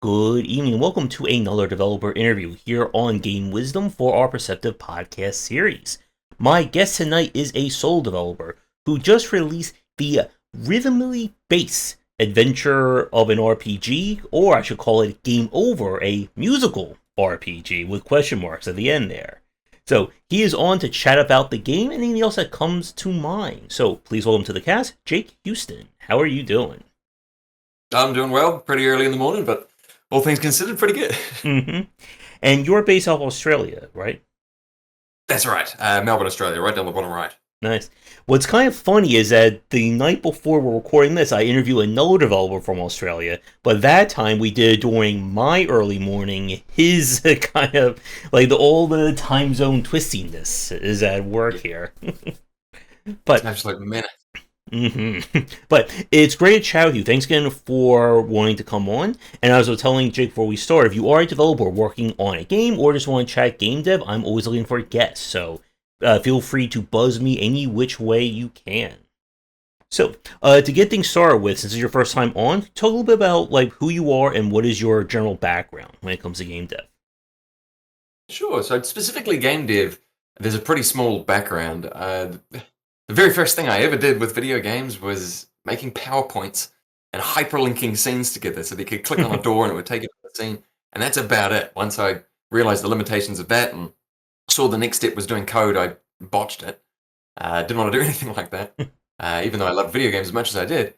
Good evening. Welcome to another developer interview here on Game Wisdom for our Perceptive podcast series. My guest tonight is a sole developer who just released the rhythmically based adventure of an RPG, or I should call it Game Over, a musical RPG with question marks at the end there. So he is on to chat about the game and anything else that comes to mind. So please welcome to the cast, Jake Houston. How are you doing? I'm doing well, pretty early in the morning, but all things considered, pretty good. Mm-hmm. And you're based out of Australia, right? That's right. Melbourne, Australia, right down the bottom right. Nice. What's kind of funny is that the night before we're recording this, I interviewed another developer from Australia, but that time we did it during my early morning. His kind of like all the time zone twistiness is at work Yeah. here. It's But an absolute minute. But it's great to chat with you. Thanks again for wanting to come on. And as I was telling Jake before we start, if you are a developer working on a game or just want to chat game dev, I'm always looking for guests. So feel free to buzz me any which way you can. So to get things started with, since it's your first time on, talk a little bit about like who you are and what is your general background when it comes to game dev. Sure. So specifically game dev, there's a pretty small background. The very first thing I ever did with video games was making PowerPoints and hyperlinking scenes together so that you could click on a door and it would take you to the scene. And that's about it. Once I realized the limitations of that and saw the next step was doing code, I botched it. Didn't want to do anything like that, even though I loved video games as much as I did.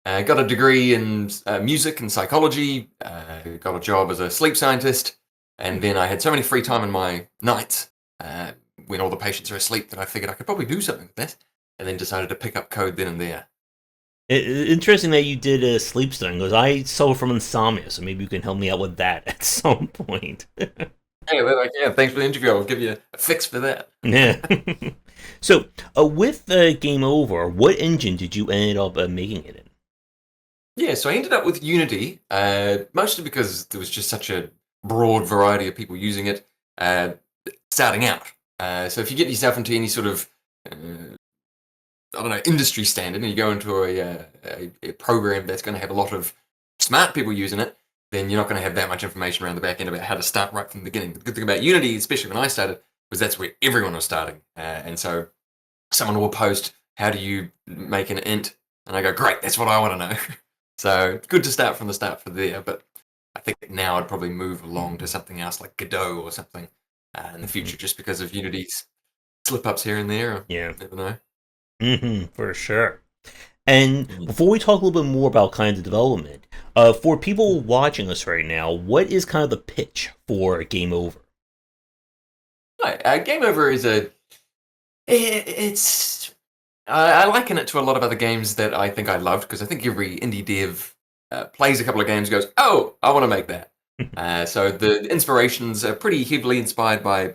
Got a degree in music and psychology, got a job as a sleep scientist, and then I had so many free time in my nights when all the patients are asleep that I figured I could probably do something with this, and then decided to pick up code then and there. Interesting that you did a sleep study because I suffer from insomnia, so maybe you can help me out with that at some point. Hey, they're like, yeah, thanks for the interview. I'll give you a fix for that. Yeah. So, with Game Over, what engine did you end up making it in? Yeah, so I ended up with Unity, mostly because there was just such a broad variety of people using it starting out. So if you get yourself into any sort of I don't know, industry standard, and you go into a program that's going to have a lot of smart people using it, then you're not going to have that much information around the back end about how to start right from the beginning. The good thing about Unity, especially when I started, was that's where everyone was starting. And so someone will post, how do you make an int? And I go, great, that's what I want to know. So it's good to start from the start for there, but I think now I'd probably move along to something else like Godot or something in the future, just because of Unity's slip-ups here and there. Yeah. Never know. For sure. And Mm. before we talk a little bit more about kind of development, for people watching us right now, what is kind of the pitch for Game Over? Right, Game Over is it's I liken it to a lot of other games that I think I loved because I think every indie dev plays a couple of games, goes, oh, I want to make that. So the inspirations are pretty heavily inspired by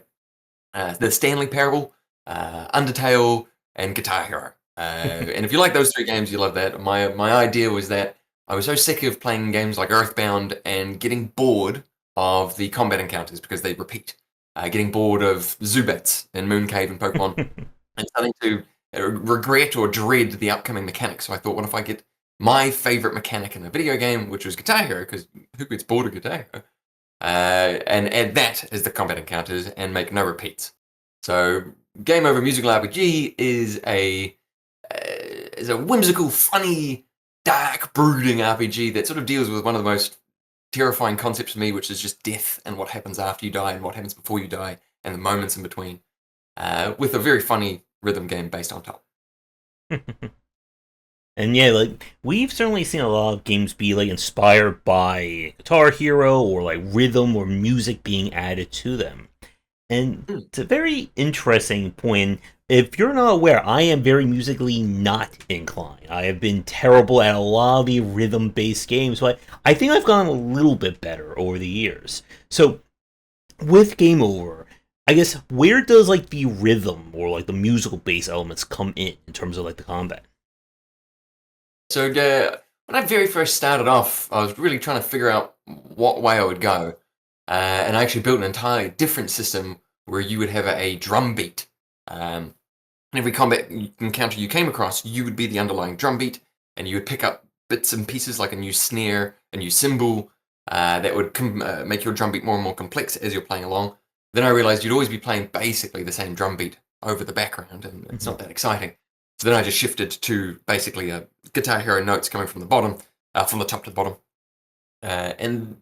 the Stanley Parable, Undertale, and Guitar Hero. And if you like those three games, you love that. My idea was that I was so sick of playing games like Earthbound and getting bored of the combat encounters because they repeat. Getting bored of Zubats and Mooncave and Pokemon, and starting to regret or dread the upcoming mechanics. So I thought, what if I get my favorite mechanic in a video game, which was Guitar Hero, because who gets bored of Guitar Hero? And add that as the combat encounters and make no repeats. So Game Over Musical RPG is a whimsical, funny, dark, brooding RPG that sort of deals with one of the most terrifying concepts for me, which is just death and what happens after you die and what happens before you die and the moments in between, with a very funny rhythm game based on top. And yeah, like we've certainly seen a lot of games be like inspired by Guitar Hero or like rhythm or music being added to them. And Mm. it's a very interesting point. If you're not aware, I am very musically not inclined. I have been terrible at a lot of the rhythm based games, but I think I've gotten a little bit better over the years. So, with Game Over, I guess where does like the rhythm or like the musical based elements come in terms of like the combat? So when I very first started off, I was really trying to figure out what way I would go. And I actually built an entirely different system where you would have a drum beat. And every combat encounter you came across, you would be the underlying drum beat, and you would pick up bits and pieces like a new snare, a new cymbal, that would make your drum beat more and more complex as you're playing along. Then I realized you'd always be playing basically the same drum beat over the background, and it's not that exciting. So then I just shifted to basically Guitar Hero notes coming from the bottom, from the top to the bottom. And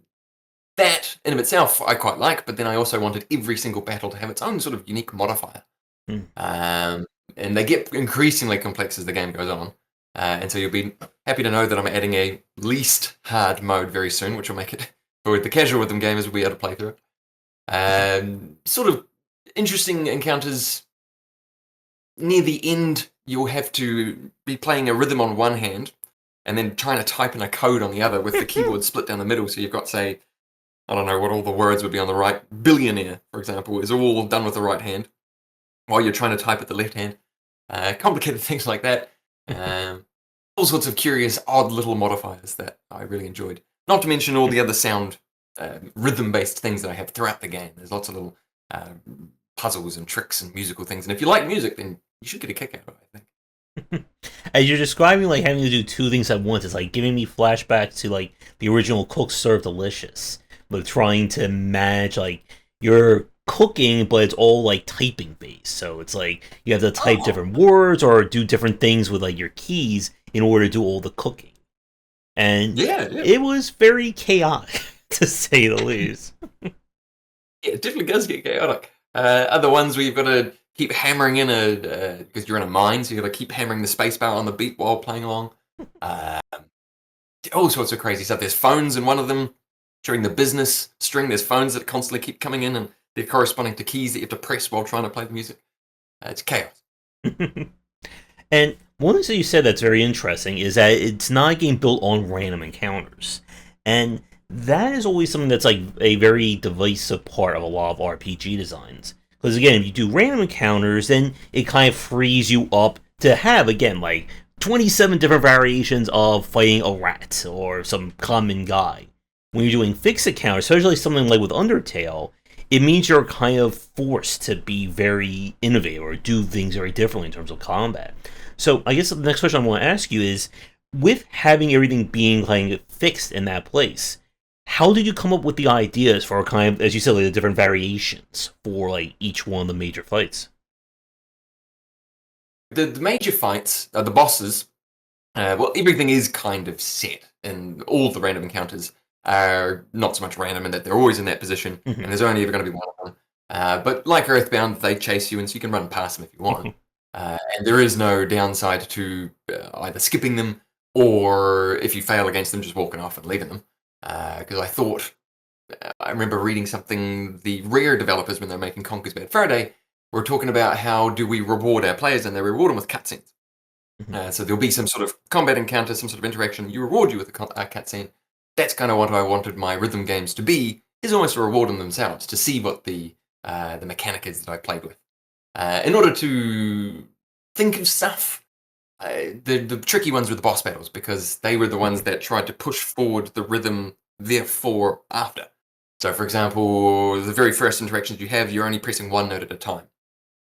that in of itself I quite like, but then I also wanted every single battle to have its own sort of unique modifier. And they get increasingly complex as the game goes on. And so you'll be happy to know that I'm adding a least hard mode very soon, which will make it for the casual rhythm gamers will be able to play through it. Sort of interesting encounters. Near the end, you'll have to be playing a rhythm on one hand and then trying to type in a code on the other with the keyboard split down the middle. So you've got, say, I don't know what all the words would be on the right. Billionaire, for example, is all done with the right hand while you're trying to type at the left hand. Complicated things like that. All sorts of curious, odd little modifiers that I really enjoyed. Not to mention all the other sound, rhythm-based things that I have throughout the game. There's lots of little puzzles and tricks and musical things. And if you like music, then you should get a kick out of it, I think. As you're describing, like, having to do two things at once, it's like giving me flashbacks to, like, the original Cook Serve Delicious, but trying to manage, like, you're cooking, but it's all, like, typing based. So it's like you have to type different words or do different things with, like, your keys in order to do all the cooking. And it was very chaotic, to say the least. Yeah, it definitely does get chaotic. Other ones where you've got to keep hammering in because you're in a mine, so you got to keep hammering the spacebar on the beat while playing along. All sorts of crazy stuff. There's phones in one of them. During the business string, there's phones that constantly keep coming in, and they're corresponding to keys that you have to press while trying to play the music. It's chaos. And one thing that you said that's very interesting is that it's not a game built on random encounters. And that is always something that's like a very divisive part of a lot of RPG designs. Because again, if you do random encounters, then it kind of frees you up to have, again, like 27 different variations of fighting a rat or some common guy. When you're doing fixed encounters, especially something like with Undertale, it means you're kind of forced to be very innovative or do things very differently in terms of combat. So I guess the next question I want to ask you is, with having everything being kind of fixed in that place, how did you come up with the ideas for kind of, as you said, like the different variations for like each one of the major fights? The major fights, the bosses, well, everything is kind of set, and all the random encounters are not so much random in that they're always in that position, and there's only ever going to be one of them. But like Earthbound, they chase you, and so you can run past them if you want. And there is no downside to either skipping them or if you fail against them, just walking off and leaving them. Because I remember reading something, the Rare developers, when they're making Conker's Bad Fur Day, were talking about how do we reward our players, and they reward them with cutscenes. So there'll be some sort of combat encounter, some sort of interaction, you reward you with a cutscene. That's kind of what I wanted my rhythm games to be, is almost a reward in themselves, to see what the mechanic is that I played with. In order to think of stuff, the tricky ones were the boss battles, because they were the ones that tried to push forward the rhythm, therefore, after. So, for example, the very first interactions you have, you're only pressing one note at a time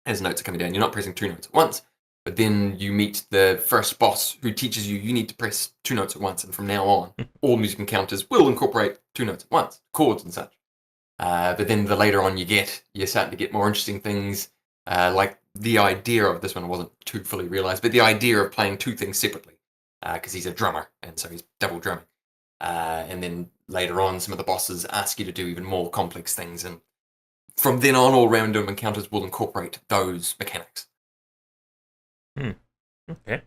as notes are coming down. You're not pressing two notes at once. But then you meet the first boss who teaches you need to press two notes at once, and from now on, all music encounters will incorporate two notes at once, chords and such. But then the later on you're starting to get more interesting things, like the idea of, this one wasn't too fully realized, but the idea of playing two things separately, because he's a drummer, and so he's double drumming. And then later on, some of the bosses ask you to do even more complex things, and from then on, all random encounters will incorporate those mechanics. Okay.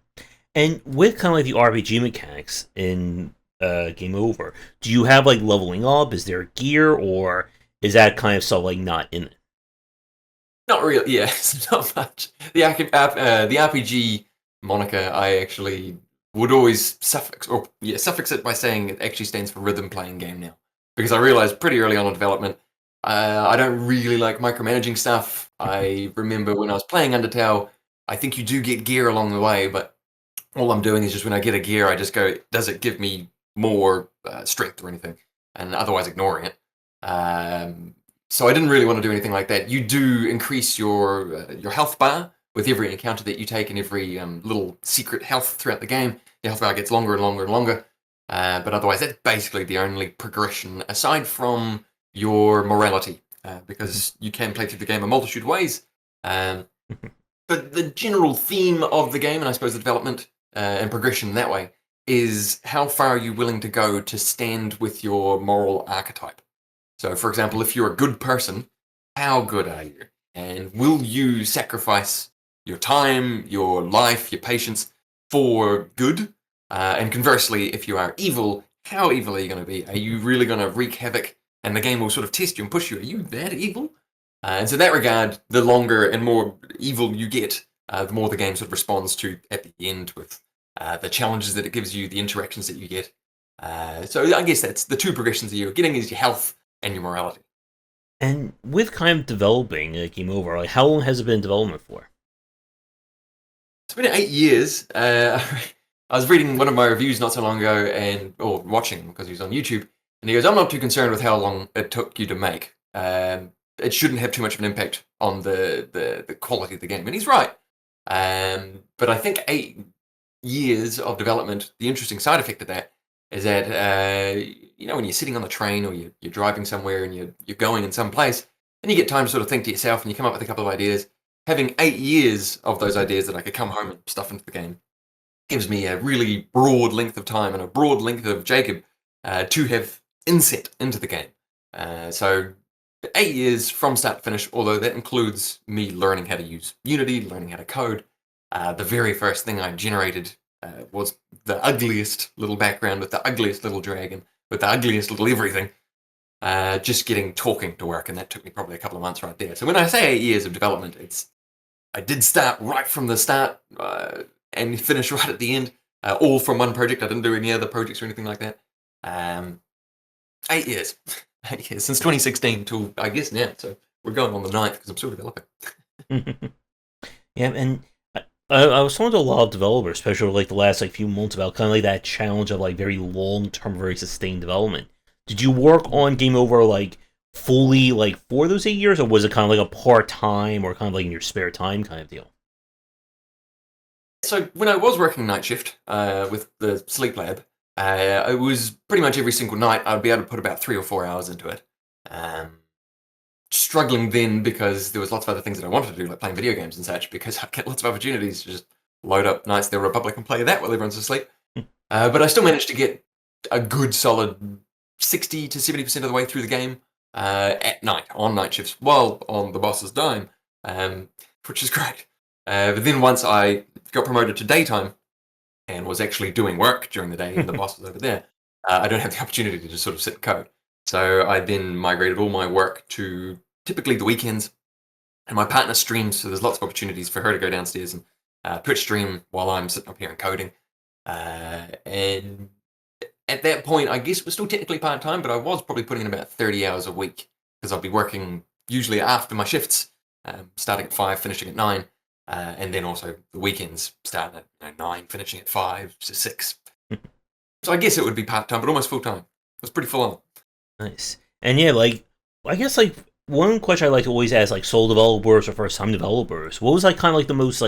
And with kind of like the RPG mechanics in Game Over, do you have like leveling up? Is there gear, or is that kind of stuff like not in it? Not really. Yeah, it's not much. The RPG moniker, I actually would always suffix it by saying it actually stands for rhythm playing game now, because I realized pretty early on in development, I don't really like micromanaging stuff. I remember when I was playing Undertale, I think you do get gear along the way, but all I'm doing is just when I get a gear, I just go, does it give me more strength or anything? And otherwise ignoring it. So I didn't really want to do anything like that. You do increase your health bar with every encounter that you take and every little secret health throughout the game. Your health bar gets longer and longer and longer. But otherwise, that's basically the only progression aside from your morality, because you can play through the game a multitude of ways. Um, but the general theme of the game, and I suppose the development and progression that way, is how far are you willing to go to stand with your moral archetype? So, for example, if you're a good person, how good are you? And will you sacrifice your time, your life, your patience for good? And conversely, if you are evil, how evil are you going to be? Are you really going to wreak havoc? And the game will sort of test you and push you. Are you that evil? And so, in that regard, the longer and more evil you get, the more the game sort of responds to at the end with the challenges that it gives you, the interactions that you get. So, I guess that's the two progressions that you're getting is your health and your morality. And with kind of developing Game Over, like how long has it been in development for? It's been 8 years. I was reading one of my reviews not so long ago, or watching because he was on YouTube, and he goes, "I'm not too concerned with how long it took you to make. It shouldn't have too much of an impact on the quality of the game." And he's right. But I think 8 years of development, the interesting side effect of that is that when you're sitting on the train or you're driving somewhere and you're going in some place, and you get time to sort of think to yourself, and you come up with a couple of ideas. Having 8 years of those ideas that I could come home and stuff into the game gives me a really broad length of time and a broad length of Jacob to have inset into the game. So 8 years from start to finish, although that includes me learning how to use Unity, learning how to code. The very first thing I generated was the ugliest little background with the ugliest little dragon, with the ugliest little everything. Just getting talking to work, and that took me probably a couple of months right there. So when I say 8 years of development, I did start right from the start and finish right at the end, all from one project. I didn't do any other projects or anything like that. 8 years, 8 years since 2016 till I guess now. So we're going on the ninth because I'm still developing. Yeah, and I was talking to a lot of developers, especially like the last few months, about kind of like that challenge of like very long term, very sustained development. Did you work on Game Over fully for those 8 years, or was it kind of like a part time or kind of like in your spare time kind of deal? So when I was working night shift with the sleep lab, it was pretty much every single night I'd be able to put about 3 or 4 hours into it. Struggling then because there was lots of other things that I wanted to do, like playing video games and such, because I get lots of opportunities to just load up Knights of the Republic and play that while everyone's asleep. But I still managed to get a good solid 60 to 70% of the way through the game at night, on night shifts, while on the boss's dime, which is great. But then once I got promoted to daytime and was actually doing work during the day and the boss was over there, I don't have the opportunity to just sort of sit and code. So I then migrated all my work to typically the weekends, and my partner streams, so there's lots of opportunities for her to go downstairs and Twitch stream while I'm sitting up here and coding. And at that point, I guess it was still technically part-time, but I was probably putting in about 30 hours a week because I'd be working usually after my shifts, starting at 5, finishing at 9, and then also the weekends starting at 9, finishing at 5 to 6. So I guess it would be part-time, but almost full-time. It was pretty full-on. Nice. And yeah, I guess one question I like to always ask sole developers or first time developers, what was kind of the most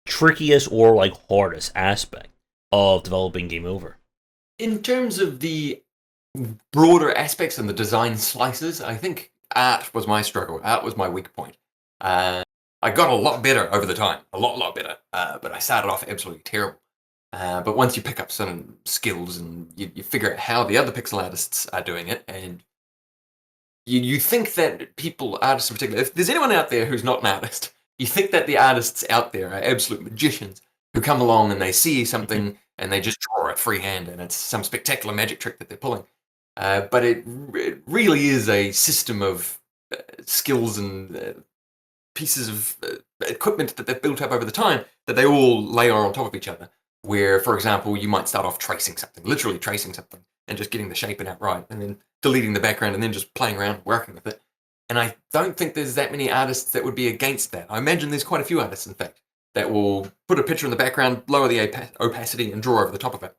trickiest or hardest aspect of developing Game Over? In terms of the broader aspects and the design slices, I think art was my struggle. Art was my weak point. I got a lot better over the time, a lot better. But I started off absolutely terrible. But once you pick up some skills and you figure out how the other pixel artists are doing it, and you think that artists in particular, if there's anyone out there who's not an artist, you think that the artists out there are absolute magicians who come along and they see something and they just draw it freehand and it's some spectacular magic trick that they're pulling. But it really is a system of skills and pieces of equipment that they've built up over the time that they all layer on top of each other. Where, for example, you might start off tracing something, literally tracing something, and just getting the shape in it right, and then deleting the background, and then just playing around, working with it. And I don't think there's that many artists that would be against that. I imagine there's quite a few artists, in fact, that will put a picture in the background, lower the opacity, and draw over the top of it,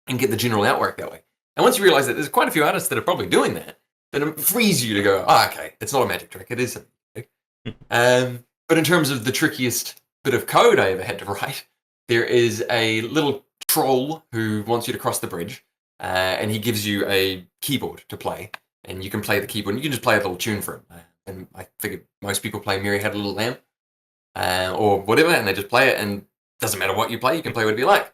and get the general outwork that way. And once you realize that there's quite a few artists that are probably doing that, then it frees you to go, okay, it's not a magic trick, it is something. But in terms of the trickiest bit of code I ever had to write, there is a little troll who wants you to cross the bridge, and he gives you a keyboard to play, and you can play the keyboard, and you can just play a little tune for him. And I figured most people play Mary Had a Little Lamb, or whatever, and they just play it, and it doesn't matter what you play, you can play whatever you like.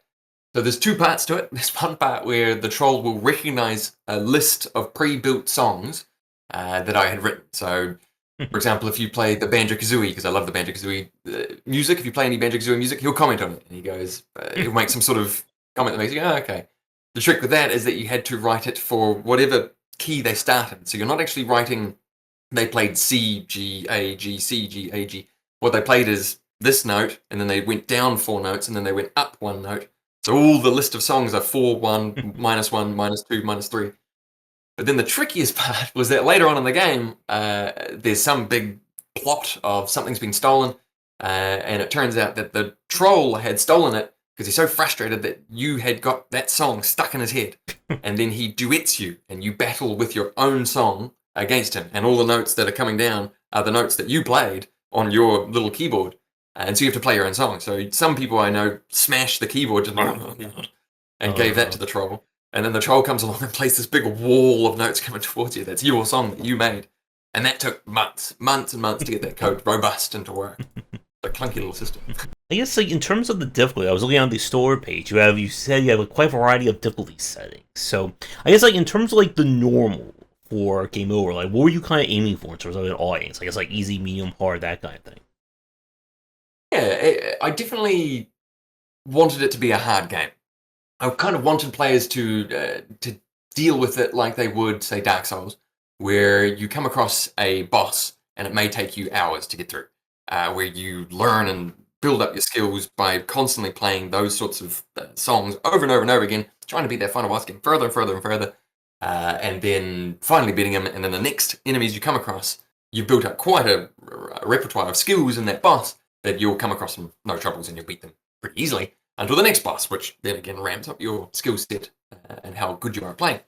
So there's two parts to it. There's one part where the troll will recognize a list of pre-built songs that I had written. So, for example, if you play the Banjo-Kazooie, because I love the Banjo-Kazooie music, if you play any Banjo-Kazooie music, he'll comment on it, and he goes, he'll make some sort of comment that makes you go, oh, okay. The trick with that is that you had to write it for whatever key they started. So you're not actually writing, they played C, G, A, G, C, G, A, G. What they played is this note, and then they went down 4 notes, and then they went up 1 note. So all the list of songs are 4, 1, -1, -2, -3. But then the trickiest part was that later on in the game, there's some big plot of something's been stolen, and it turns out that the troll had stolen it because he's so frustrated that you had got that song stuck in his head, and then he duets you, and you battle with your own song against him, and all the notes that are coming down are the notes that you played on your little keyboard, and so you have to play your own song. So some people I know smashed the keyboard just and gave that to the troll. And then the troll comes along and plays this big wall of notes coming towards you. That's your song that you made. And that took months and months to get that code robust and to work. A clunky little system. I guess, like, in terms of the difficulty, I was looking on the store page. You said you have quite a variety of difficulty settings. So, I guess, like, in terms of, like, the normal for Game Over, like, what were you kind of aiming for in terms of an audience? I guess, like, easy, medium, hard, that kind of thing. Yeah, I definitely wanted it to be a hard game. I kind of wanted players to deal with it like they would, say, Dark Souls, where you come across a boss and it may take you hours to get through, where you learn and build up your skills by constantly playing those sorts of songs over and over and over again, trying to beat that final boss, getting further and further and further, and then finally beating him. And then the next enemies you come across, you've built up quite a repertoire of skills in that boss that you'll come across them no troubles and you'll beat them pretty easily. Until the next boss, which then again ramps up your skill set and how good you are at playing.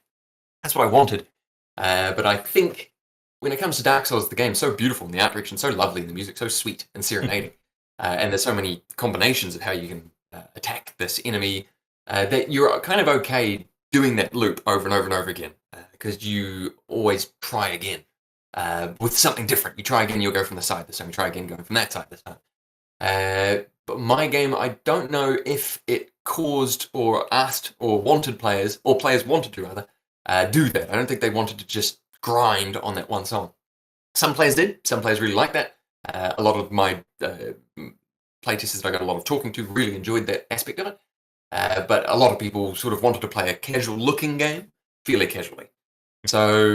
That's what I wanted. But I think when it comes to Dark Souls, the game's so beautiful and the art direction so lovely and the music so sweet and serenading. And there's so many combinations of how you can attack this enemy that you're kind of okay doing that loop over and over and over again because you always try again with something different. You try again, you'll go from the side this time. You try again, going from that side this time. But my game, I don't know if it caused or asked or wanted players, or players wanted to rather, do that. I don't think they wanted to just grind on that one song. Some players did. Some players really liked that. A lot of my playtesters that I got a lot of talking to really enjoyed that aspect of it. But a lot of people sort of wanted to play a casual-looking game fairly casually. So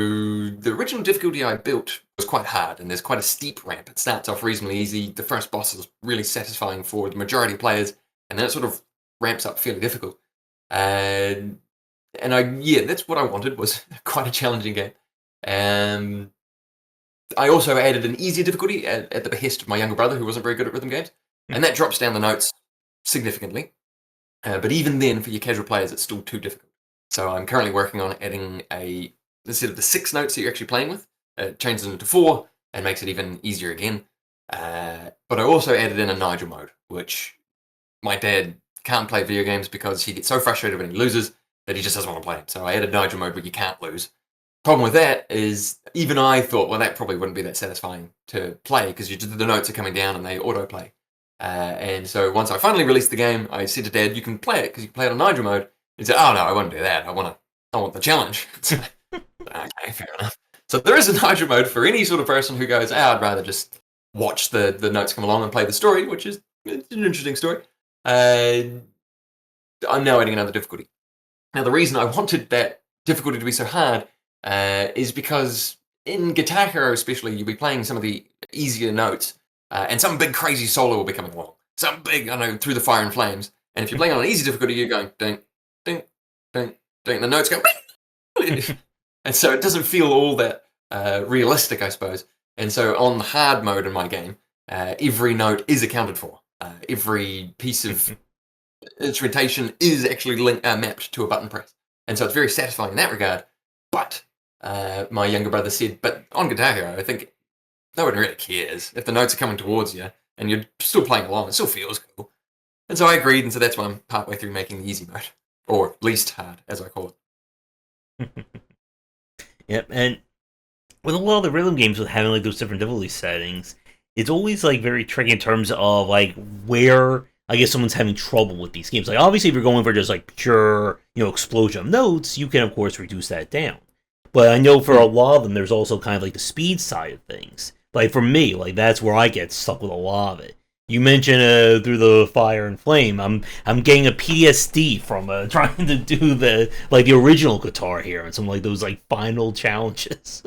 the original difficulty I built was quite hard, and there's quite a steep ramp. It starts off reasonably easy. The first boss is really satisfying for the majority of players, and then it sort of ramps up fairly difficult. And that's what I wanted, was quite a challenging game. I also added an easier difficulty at the behest of my younger brother, who wasn't very good at rhythm games, and that drops down the notes significantly. But even then, for your casual players, it's still too difficult. So I'm currently working on adding instead of the 6 notes that you're actually playing with, it changes them to 4 and makes it even easier again. But I also added in a Nigel mode, which my dad can't play video games because he gets so frustrated when he loses that he just doesn't want to play them. So I added Nigel mode where you can't lose. Problem with that is even I thought, well, that probably wouldn't be that satisfying to play because the notes are coming down and they autoplay. And so once I finally released the game, I said to Dad, you can play it because you can play it on Nigel mode. He said, oh no, I won't do that. I want the challenge. Okay, fair enough. So there is a Nigel mode for any sort of person who goes, I'd rather just watch the notes come along and play the story, which is an interesting story. I'm now adding another difficulty. Now, the reason I wanted that difficulty to be so hard is because in Guitar Hero especially, you'll be playing some of the easier notes, and some big crazy solo will be coming along. Some big, Through the Fire and Flames. And if you're playing on an easy difficulty, you're going, ding, ding, ding, ding, the notes go, and so it doesn't feel all that realistic, I suppose. And so on the hard mode in my game, every note is accounted for. Every piece of instrumentation is actually mapped to a button press. And so it's very satisfying in that regard. But my younger brother said, but on Guitar Hero, I think no one really cares if the notes are coming towards you and you're still playing along. It still feels cool. And so I agreed, and so that's why I'm partway through making the easy mode, or least hard, as I call it. Yep, and with a lot of the rhythm games with having like those different difficulty settings, it's always like very tricky in terms of like where I guess someone's having trouble with these games. Like obviously if you're going for just like pure, explosion of notes, you can of course reduce that down. But I know for a Hmm. lot of them there's also kind of like the speed side of things. Like for me, like that's where I get stuck with a lot of it. You mentioned through the fire and flame. I'm getting a PTSD from trying to do the original guitar here and some like those like final challenges.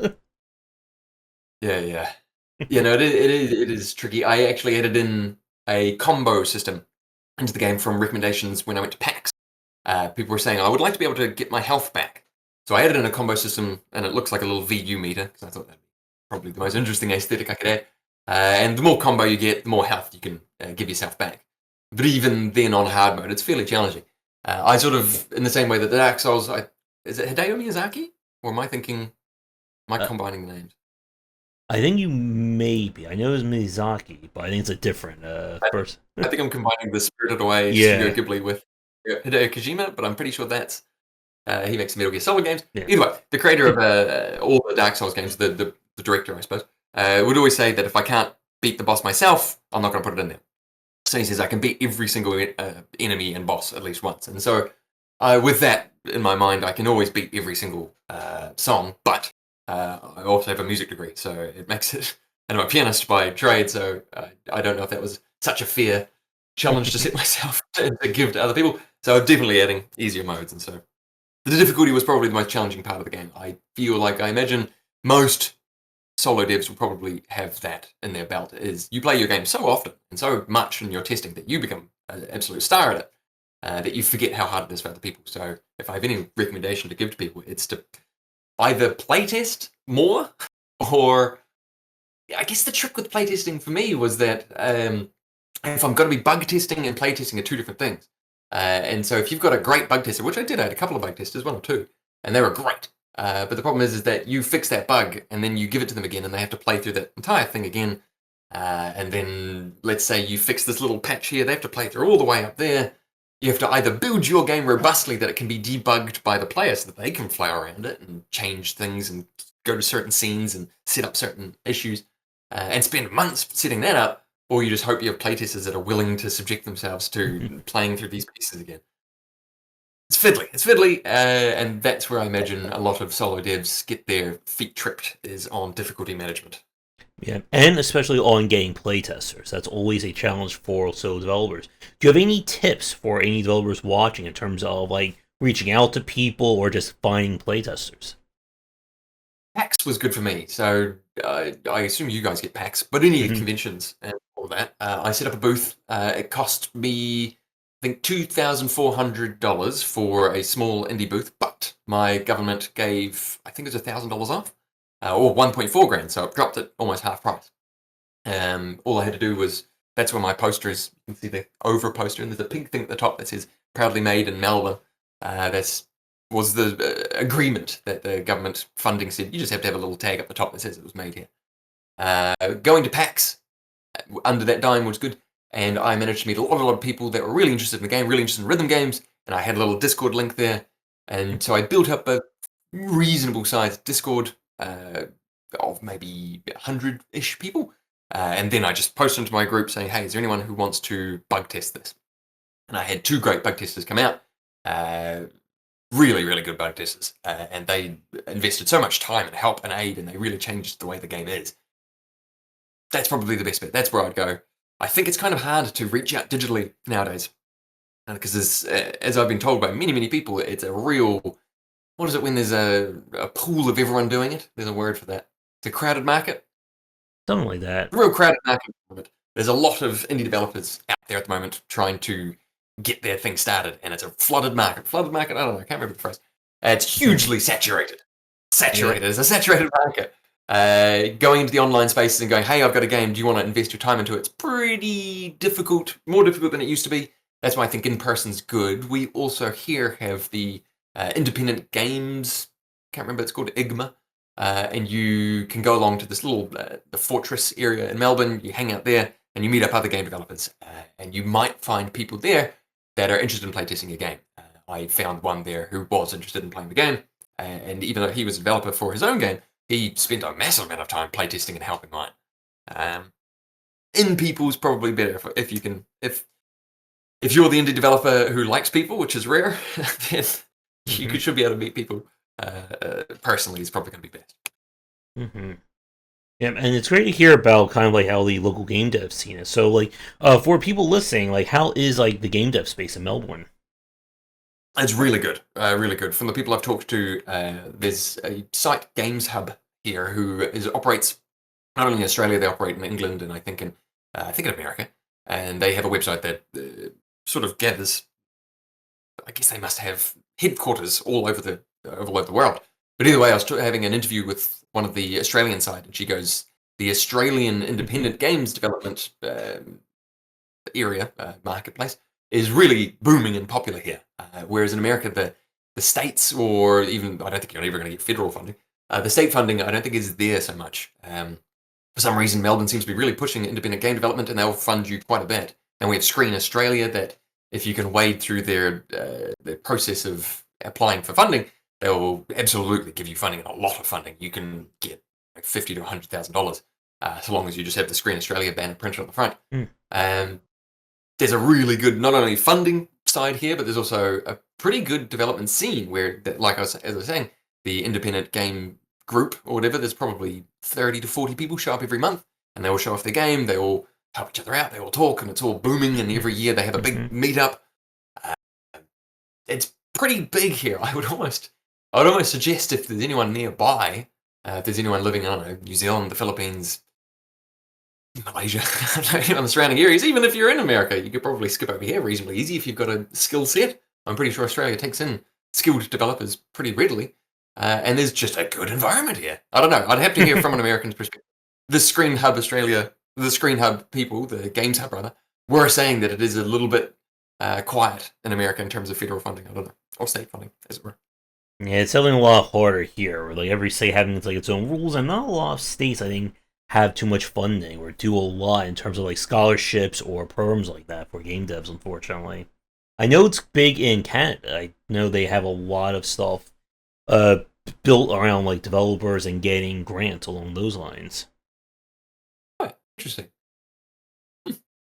Yeah, yeah. Yeah, no, it is tricky. I actually added in a combo system into the game from recommendations when I went to PAX. People were saying, I would like to be able to get my health back. So I added in a combo system, and it looks like a little VU meter, because I thought that'd be probably the most interesting aesthetic I could add. And the more combo you get, the more health you can give yourself back. But even then on hard mode, it's fairly challenging. I sort of, in the same way that the Dark Souls, is it Hideo Miyazaki? Or am I uh, combining the names? I think you may be. I know it's Miyazaki, but I think it's a different person. I think I'm combining the Spirited Away Studio Yeah, Ghibli with Hideo Kojima, but I'm pretty sure that's he makes Metal Gear Solid games. yeah. Either way, the creator of all the Dark Souls games, the director, I suppose, would always say that if I can't beat the boss myself, I'm not going to put it in there. So he says I can beat every single enemy and boss at least once. And so with that in my mind, I can always beat every single song, but I also have a music degree, so it makes it. And I'm a pianist by trade, so I don't know if that was such a fair challenge to set myself to give to other people. So I'm definitely adding easier modes, and so the difficulty was probably the most challenging part of the game. I feel like I imagine most solo devs will probably have that in their belt. Is you play your game so often and so much in your testing that you become an absolute star at it, that you forget how hard it is for other people. So if I have any recommendation to give to people, it's to either playtest more, or I guess the trick with playtesting for me was that if I'm going to be bug testing and playtesting are two different things. And so if you've got a great bug tester, which I did, I had a couple of bug testers, one or two, and they were great. But the problem is that you fix that bug and then you give it to them again and they have to play through that entire thing again. And then let's say you fix this little patch here, they have to play through all the way up there. You have to either build your game robustly that it can be debugged by the player so that they can fly around it and change things and go to certain scenes and set up certain issues, and spend months setting that up, or you just hope you have playtesters that are willing to subject themselves to playing through these pieces again. It's fiddly. It's fiddly, and that's where I imagine a lot of solo devs get their feet tripped, is on difficulty management. Yeah, and especially on getting playtesters. That's always a challenge for solo developers. Do you have any tips for any developers watching in terms of like reaching out to people or just finding playtesters? PAX was good for me, so I assume you guys get PAX, but any Hmm. conventions and all that. I set up a booth. It cost me, I think, $2,400 for a small indie booth, but my government gave, I think it was $1,000 off, or 1.4 grand, so it dropped it almost half price. All I had to do was, that's where my poster is. You can see the over poster, and there's a pink thing at the top that says "Proudly Made in Melbourne." That's was the agreement that the government funding said. You just have to have a little tag up the top that says it was made here. Going to PAX under that dime was good, and I managed to meet a lot of people that were really interested in the game, really interested in rhythm games, and I had a little Discord link there, and so I built up a reasonable sized Discord of maybe 100-ish people. And then I just posted into my group saying, hey, is there anyone who wants to bug test this? And I had two great bug testers come out, uh, really, really good bug testers. And they invested so much time and help and aid, and they really changed the way the game is. That's probably the best bit. That's where I'd go. I think it's kind of hard to reach out digitally nowadays, because as I've been told by many, many people, it's a real, what is it when there's a pool of everyone doing it? There's a word for that. It's a crowded market. Something like that. The real crowded market at the moment. There's a lot of indie developers out there at the moment trying to get their thing started, and it's a flooded market. Flooded market? I don't know. I can't remember the phrase. It's hugely saturated. Yeah. Saturated. It's a saturated market. Going into the online spaces and going, hey, I've got a game. Do you want to invest your time into it? It's pretty difficult, more difficult than it used to be. That's why I think in person's good. We also here have the independent games. Can't remember. It's called IGMA. And you can go along to this little the fortress area in Melbourne. You hang out there and you meet up other game developers, and you might find people there that are interested in playtesting your game. I found one there who was interested in playing the game, and even though he was a developer for his own game, he spent a massive amount of time playtesting and helping mine. In people's probably better if you can if you're the indie developer who likes people, which is rare, then you should be able to meet people personally. Is probably going to be best. Mm-hmm. Yeah, and it's great to hear about kind of like how the local game dev scene is. So, like, for people listening, like, how is like the game dev space in Melbourne? It's really good, really good. From the people I've talked to, there's a site, Games Hub, here, who operates not only in Australia, they operate in England, and I think in America, and they have a website that sort of gathers. I guess they must have headquarters all over the world. But either way, I was having an interview with one of the Australian side, and she goes, the Australian independent games development area marketplace is really booming and popular here. Whereas in America, the states, or even I don't think you're ever going to get federal funding. The state funding, I don't think is there so much. For some reason, Melbourne seems to be really pushing independent game development, and they'll fund you quite a bit. And we have Screen Australia that, if you can wade through their process of applying for funding, they'll absolutely give you funding, and a lot of funding. You can get like $50,000 to $100,000, so long as you just have the Screen Australia banner printed on the front. There's a really good not only funding side here, but there's also a pretty good development scene where, like as I was saying, the independent game group or whatever, there's probably 30 to 40 people show up every month, and they all show off their game. They all help each other out. They all talk, and it's all booming. And every year they have a big meetup. It's pretty big here. I would almost suggest, if there's anyone nearby, if there's anyone living, I don't know, New Zealand, the Philippines, Malaysia, on the surrounding areas, even if you're in America, you could probably skip over here reasonably easy if you've got a skill set. I'm pretty sure Australia takes in skilled developers pretty readily. And there's just a good environment here. I don't know. I'd have to hear from an American's perspective. The Screen Hub Australia, the Screen Hub people, the Games Hub rather, were saying that it is a little bit quiet in America in terms of federal funding. I don't know, or state funding, as it were. Yeah, it's definitely a lot harder here. Where, like, every state having like its own rules, and not a lot of states, I think, have too much funding or do a lot in terms of like scholarships or programs like that for game devs. Unfortunately, I know it's big in Canada. I know they have a lot of stuff built around like developers and getting grants along those lines. Oh, interesting.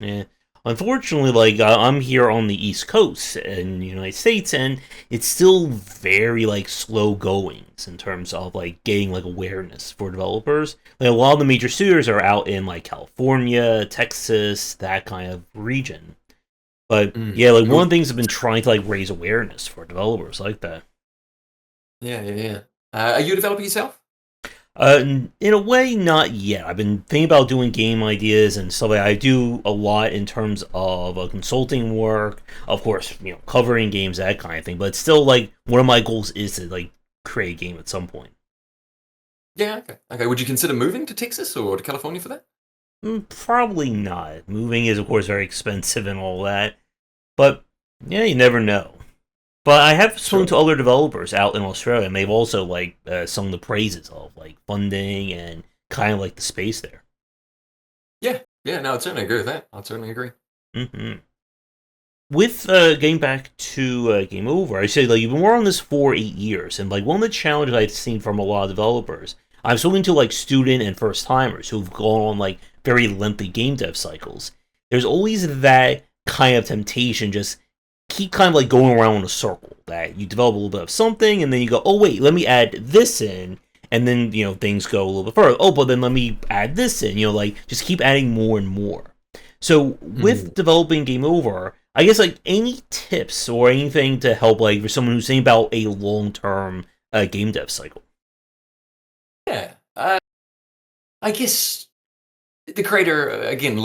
Yeah. Unfortunately, like, I'm here on the East Coast in the United States, and it's still very like slow goings in terms of like getting like awareness for developers. Like, a lot of the major studios are out in like California, Texas, that kind of region. But yeah, like, one of the things I've been trying to like raise awareness for developers like that. Yeah. Are you a developer yourself? In a way, not yet. I've been thinking about doing game ideas and stuff like that. I do a lot in terms of consulting work, of course, covering games, that kind of thing. But still, like, one of my goals is to like create a game at some point. Yeah, okay. Would you consider moving to Texas or to California for that? Probably not. Moving is, of course, very expensive and all that. But yeah, you never know. But I have spoken to other developers out in Australia, and they've also like sung the praises of like funding and kind of like the space there. Yeah. No, I'd certainly agree with that. I'd certainly agree. Mm-hmm. With getting back to Game Over, I say like you've been working on this for 8 years, and like one of the challenges I've seen from a lot of developers, I'm spoken to like student and first timers who've gone on like very lengthy game dev cycles. There's always that kind of temptation, just keep kind of like going around in a circle, that you develop a little bit of something and then you go, oh wait, let me add this in, and then things go a little bit further. Oh, but then let me add this in, like just keep adding more and more. So with developing Game Over, I guess like any tips or anything to help like for someone who's thinking about a long-term game dev cycle? Yeah, I guess the creator, again,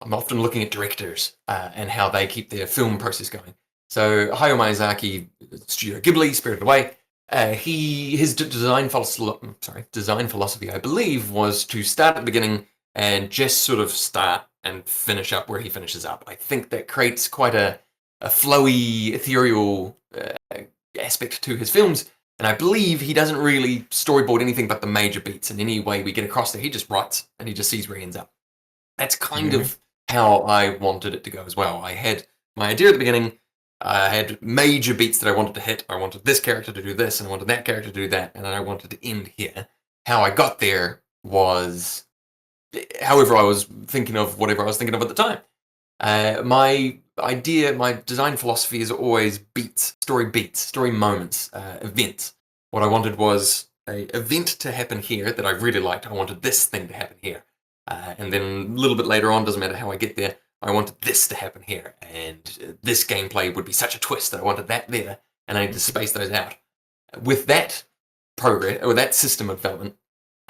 I'm often looking at directors and how they keep their film process going. So Hayao Miyazaki, Studio Ghibli, Spirited Away, his design philosophy, I believe, was to start at the beginning and just sort of start and finish up where he finishes up. I think that creates quite a flowy, ethereal aspect to his films. And I believe he doesn't really storyboard anything but the major beats. And any way we get across there, he just writes and he just sees where he ends up. That's kind of how I wanted it to go as well. I had my idea at the beginning, I had major beats that I wanted to hit. I wanted this character to do this, and I wanted that character to do that, and then I wanted to end here. How I got there was however I was thinking of whatever I was thinking of at the time. My idea, my design philosophy is always beats, story moments, events. What I wanted was a event to happen here that I really liked. I wanted this thing to happen here. And then a little bit later on, doesn't matter how I get there, I wanted this to happen here. And this gameplay would be such a twist that I wanted that there. And I need to space those out. With that progress, or that system of development,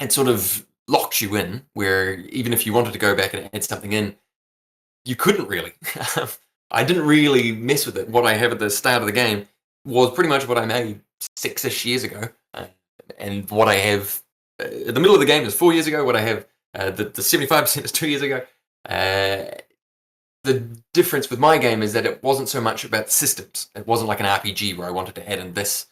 it sort of locks you in, where even if you wanted to go back and add something in, you couldn't really. I didn't really mess with it. What I have at the start of the game was pretty much what I made 6-ish years ago. And what I have at the middle of the game is 4 years ago. What I have, the 75% is 2 years ago. The difference with my game is that it wasn't so much about the systems. It wasn't like an RPG where I wanted to add in this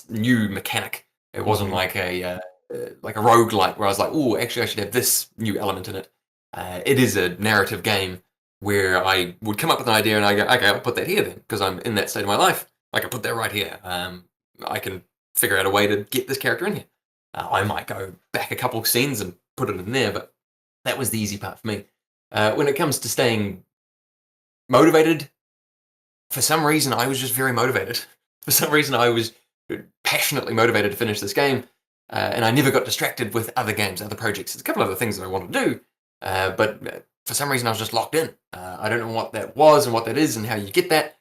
new mechanic. It wasn't like a roguelike where I was like, oh, actually I should have this new element in it. It is a narrative game where I would come up with an idea and I go, okay, I'll put that here then, because I'm in that state of my life. I can put that right here. I can figure out a way to get this character in here. I might go back a couple of scenes and put it in there, but that was the easy part for me. When it comes to staying motivated, for some reason, I was just very motivated. For some reason, I was passionately motivated to finish this game, and I never got distracted with other games, other projects. There's a couple of other things that I want to do, but for some reason, I was just locked in. I don't know what that was and what that is and how you get that.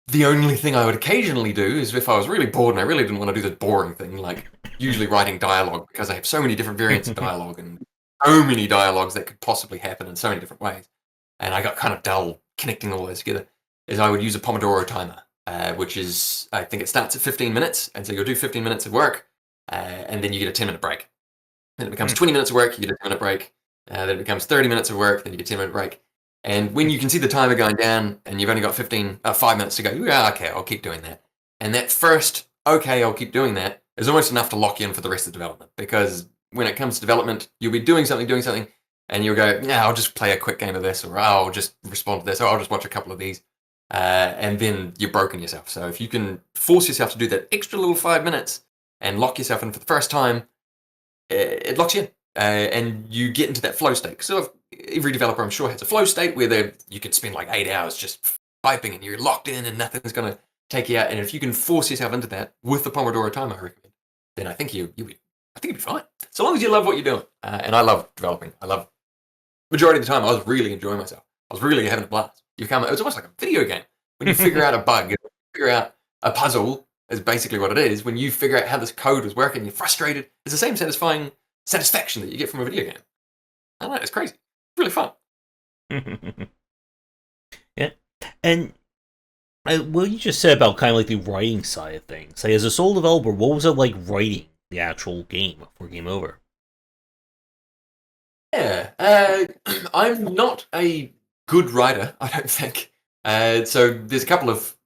The only thing I would occasionally do is if I was really bored and I really didn't want to do this boring thing, like usually writing dialogue, because I have so many different variants of dialogue and so many dialogues that could possibly happen in so many different ways. And I got kind of dull connecting all those together, is I would use a Pomodoro timer, which is, I think it starts at 15 minutes. And so you'll do 15 minutes of work, and then you get a 10-minute break. Then it becomes 20 minutes of work, you get a 10-minute break. Then it becomes 30 minutes of work, then you get a 10-minute break. And when you can see the timer going down and you've only got 5 minutes to go, yeah, okay, I'll keep doing that. And that first, okay, I'll keep doing that, is almost enough to lock you in for the rest of development. Because when it comes to development, you'll be doing something, and you'll go, yeah, I'll just play a quick game of this, or I'll just respond to this, or I'll just watch a couple of these. And then you've broken yourself. So if you can force yourself to do that extra little 5 minutes and lock yourself in for the first time, it locks you in. And you get into that flow state. So every developer, I'm sure, has a flow state where you can spend like 8 hours just typing and you're locked in and nothing's going to take you out. And if you can force yourself into that with the Pomodoro timer, I recommend, then I think you'll be fine. So long as you love what you're doing. And I love developing. I love majority of the time. I was really enjoying myself. I was really having a blast. It was almost like a video game. When you figure out a bug, figure out a puzzle is basically what it is. When you figure out how this code is working, you're frustrated. It's the same satisfaction that you get from a video game. I don't know, it's crazy. It's really fun. Yeah. And what you just said about kind of like the writing side of things, like as a sole developer, what was it like writing the actual game before Game Over? Yeah, I'm not a good writer, I don't think. So there's a couple of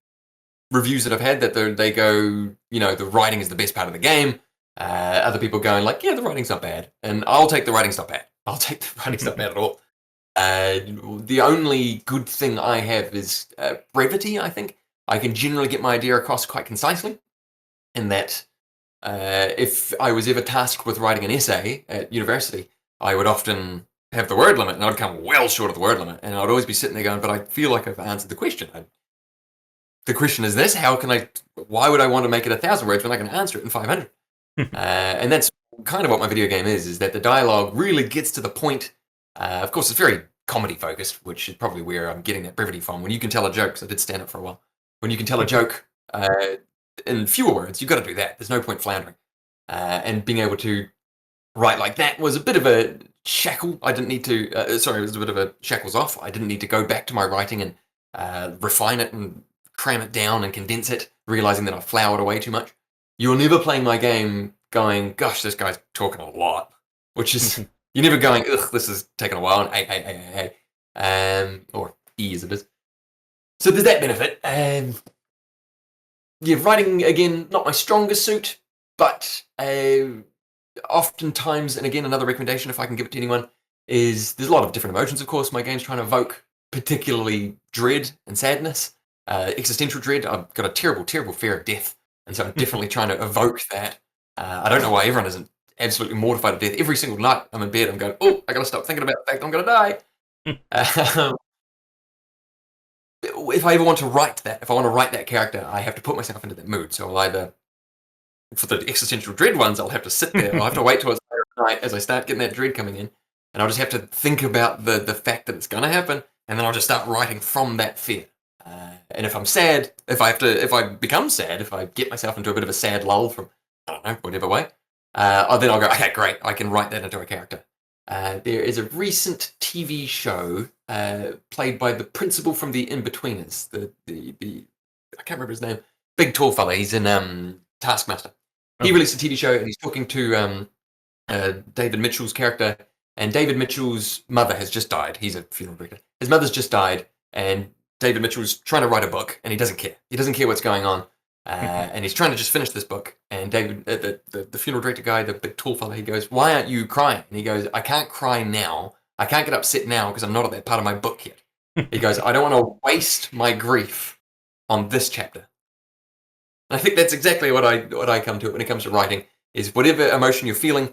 reviews that I've had that they go, the writing is the best part of the game. Other people going like, yeah, the writing's not bad. And I'll take the writing's not bad. I'll take the writing's not bad at all. The only good thing I have is brevity, I think. I can generally get my idea across quite concisely. And that if I was ever tasked with writing an essay at university, I would often have the word limit, and I'd come well short of the word limit. And I'd always be sitting there going, but I feel like I've answered the question. The question is this: why would I want to make it 1,000 words when I can answer it in 500? And that's kind of what my video game is that the dialogue really gets to the point. Of course, it's very comedy focused, which is probably where I'm getting that brevity from. When you can tell a joke, because I did stand up for a while. When you can tell a joke in fewer words, you've got to do that. There's no point floundering. And being able to write like that was a bit of a shackle. I didn't need to, it was a bit of a shackles off. I didn't need to go back to my writing and refine it and cram it down and condense it, realizing that I flowered away too much. You're never playing my game going, gosh, this guy's talking a lot, which is, you're never going, ugh, this is taking a while, and hey, or E as it is. So there's that benefit. Yeah, writing, again, not my strongest suit, but oftentimes, and again, another recommendation, if I can give it to anyone, is there's a lot of different emotions, of course, my game's trying to evoke, particularly dread and sadness. Existential dread, I've got a terrible, terrible fear of death, and so I'm definitely trying to evoke that. I don't know why everyone isn't absolutely mortified of death. Every single night I'm in bed, I'm going, oh, I got to stop thinking about the fact I'm going to die. If I ever want to write that, if I want to write that character, I have to put myself into that mood. So I'll either, for the existential dread ones, I'll have to sit there. I'll have to wait till it's night as I start getting that dread coming in, and I'll just have to think about the fact that it's going to happen, and then I'll just start writing from that fear. And if I'm sad, if I become sad, if I get myself into a bit of a sad lull from, I don't know, whatever way, then I'll go, okay, great, I can write that into a character. There is a recent TV show played by the principal from The In-Betweeners. The I can't remember his name. Big tall fella. He's in Taskmaster. He released a TV show, and he's talking to David Mitchell's character. And David Mitchell's mother has just died. He's a funeral director. His mother's just died, and David Mitchell's trying to write a book, and he doesn't care. He doesn't care what's going on. And he's trying to just finish this book. And David, the funeral director guy, the big tall fella, he goes, "Why aren't you crying?" And he goes, "I can't cry now. I can't get upset now because I'm not at that part of my book yet." He goes, "I don't want to waste my grief on this chapter." And I think that's exactly what I come to when it comes to writing, is whatever emotion you're feeling,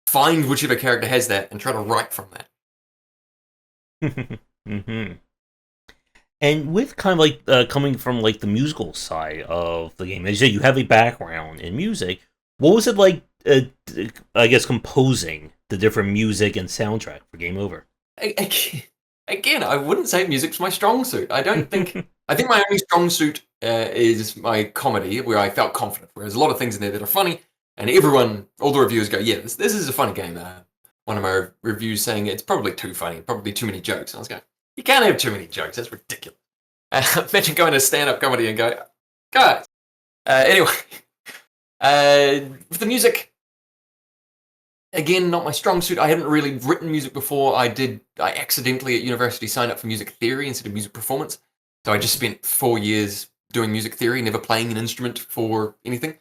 find whichever character has that and try to write from that. Mm-hmm. And with kind of like coming from like the musical side of the game, as you say, you have a background in music. What was it like? I guess composing the different music and soundtrack for Game Over. Again, I wouldn't say music's my strong suit. I don't think. I think my only strong suit is my comedy, where I felt confident. Whereas a lot of things in there that are funny, and all the reviewers go, "Yeah, this is a funny game." One of my reviews saying it's probably too funny, probably too many jokes. And I was going, "You can't have too many jokes. That's ridiculous." Imagine going to stand-up comedy and go, "Guys." Anyway, with the music, again, not my strong suit. I hadn't really written music before. I accidentally at university signed up for music theory instead of music performance. So I just spent 4 years doing music theory, never playing an instrument for anything.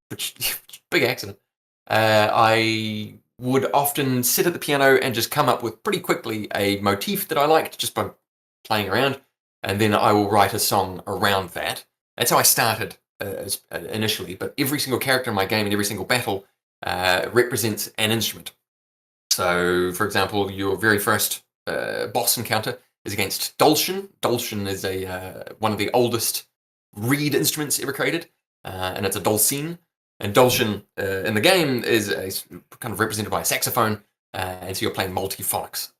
Which big accident. I would often sit at the piano and just come up with pretty quickly a motif that I liked just by playing around, and then I will write a song around that. That's how I started initially, but every single character in my game and every single battle represents an instrument. So, for example, your very first boss encounter is against Dulcian. Dulcian is one of the oldest reed instruments ever created, and it's a dulcine. And Dulcian in the game is kind of represented by a saxophone, and so you're playing multiphonics.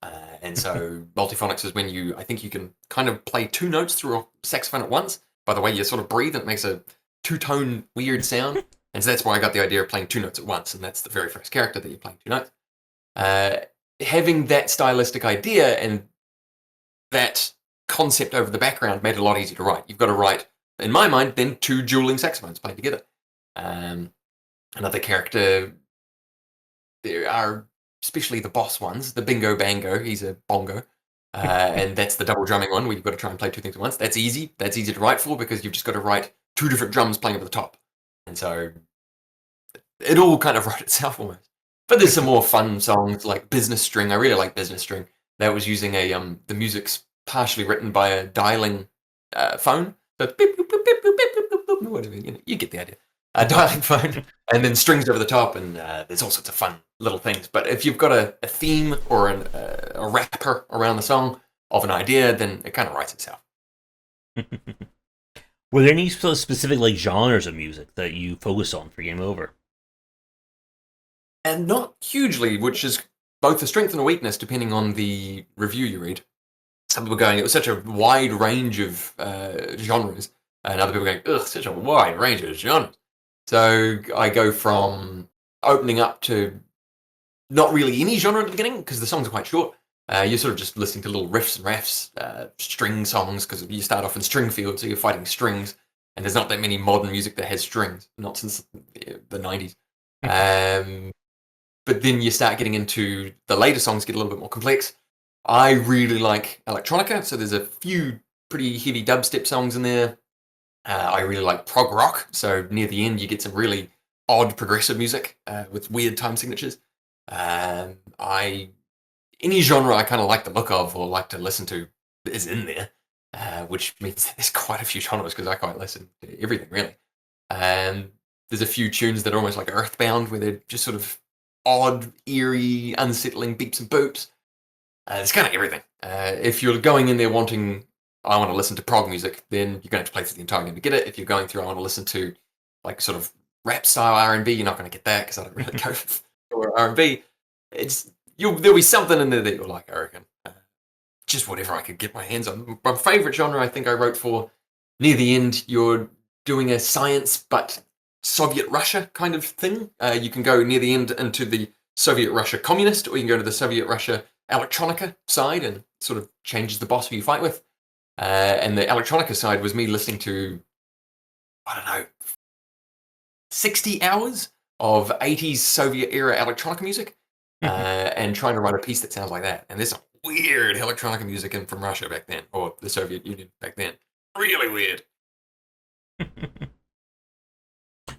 And so multiphonics is when I think you can kind of play two notes through a saxophone at once. By the way, you sort of breathe, and it makes a two-tone weird sound. And so that's why I got the idea of playing two notes at once, and that's the very first character that you're playing two notes. Having that stylistic idea and that concept over the background made it a lot easier to write. You've got to write, in my mind, then two dueling saxophones played together. Another character, there are especially the boss ones, the bingo bango, he's a bongo, and that's the double drumming one where you've got to try and play two things at once. That's easy to write for because you've just got to write two different drums playing over the top, and so it all kind of wrote itself almost. But there's some more fun songs like Business String. I really like Business String. That was using the music's partially written by a dialing phone. So beep, boop, boop, beep, boop, beep, boop, boop, boop, whatever, you get the idea. A dialing phone, and then strings over the top, and there's all sorts of fun little things. But if you've got a theme or a wrapper around the song of an idea, then it kind of writes itself. Were there any specific like genres of music that you focused on for Game Over? And not hugely, which is both a strength and a weakness depending on the review you read. Some people going, it was such a wide range of genres, and other people going, ugh, such a wide range of genres. So I go from opening up to not really any genre at the beginning because the songs are quite short. You're sort of just listening to little riffs and raffs, string songs, because you start off in string field, so you're fighting strings, and there's not that many modern music that has strings, not since the 90s. But then you start getting into the later songs get a little bit more complex. I really like electronica, so there's a few pretty heavy dubstep songs in there. I really like prog rock, so near the end you get some really odd progressive music with weird time signatures. Any genre I kind of like the look of or like to listen to is in there. which means there's quite a few genres because I quite listen to everything really. There's a few tunes that are almost like Earthbound, where they're just sort of odd, eerie, unsettling beeps and boops. It's kind of everything. If you're going in there wanting, I want to listen to prog music, then you're going to have to play through the entire game to get it. If you're going through, I want to listen to like sort of rap style R&B, you're not going to get that because I don't really go for R&B. There'll be something in there that you'll like, I reckon. Just whatever I could get my hands on. My favorite genre, I think I wrote for near the end, you're doing a science but Soviet Russia kind of thing. You can go near the end into the Soviet Russia communist, or you can go to the Soviet Russia electronica side and sort of changes the boss who you fight with. And the electronica side was me listening to, I don't know, 60 hours of 80s Soviet era electronica music and trying to write a piece that sounds like that. And there's some weird electronica music in from Russia back then, or the Soviet Union back then. Really weird.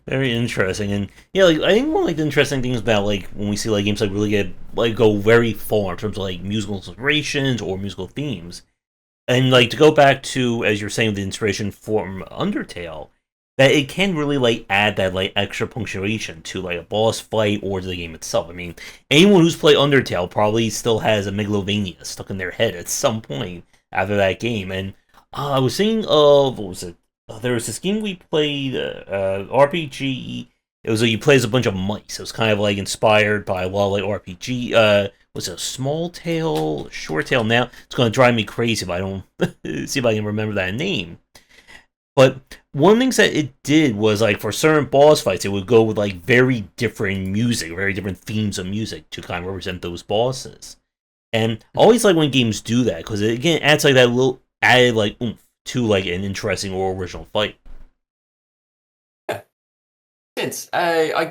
Very interesting, and yeah, like I think one of like the interesting things about like when we see like games like really get like go very far in terms of like musical inspirations or musical themes, and like to go back to as you're saying the inspiration from Undertale, that it can really like add that like extra punctuation to like a boss fight or to the game itself. I mean, anyone who's played Undertale probably still has a Megalovania stuck in their head at some point after that game, and I was thinking of what was it? There was this game we played, RPG. It was like you play as a bunch of mice. It was kind of like inspired by a lot of like RPG. Was it a Small Tail, Short Tail? Now it's going to drive me crazy if I don't see if I can remember that name. But one of the things that it did was like for certain boss fights, it would go with like very different music, very different themes of music to kind of represent those bosses. And I always like when games do that because it again adds like that little added like oomph to like an interesting or original fight. Yeah, sense. Yeah,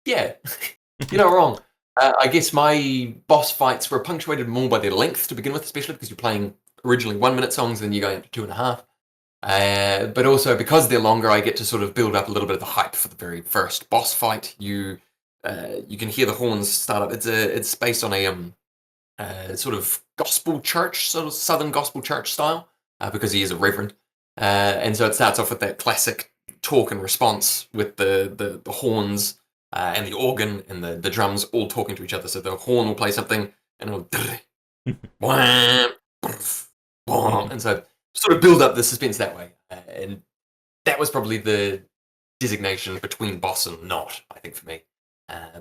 you're not wrong. I guess my boss fights were punctuated more by their length to begin with, especially because you're playing originally 1 minute songs, then you're going up to 2.5. But also because they're longer, I get to sort of build up a little bit of the hype for the very first boss fight. You can hear the horns start up. It's based on a sort of gospel church, sort of Southern gospel church style, because he is a reverend. And so it starts off with that classic talk and response with the horns and the organ and the drums all talking to each other. So the horn will play something and it'll wham, wham, and so sort of build up the suspense that way. And that was probably the designation between boss and not, I think, for me.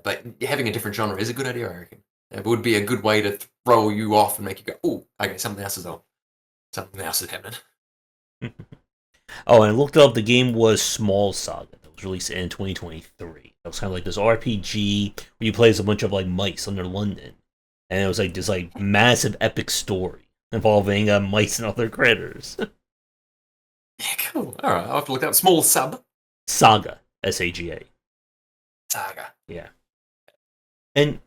But having a different genre is a good idea, I reckon. It would be a good way to throw you off and make you go, oh, okay, something else is on. Something else is happening. Oh, and I looked up. The game was Small Saga. That was released in 2023. It was kind of like this RPG where you play as a bunch of like mice under London, and it was like this like massive epic story involving mice and other critters. Yeah, cool. All right, I'll have to look that up. Small Saga, SAGA. Saga. Yeah, and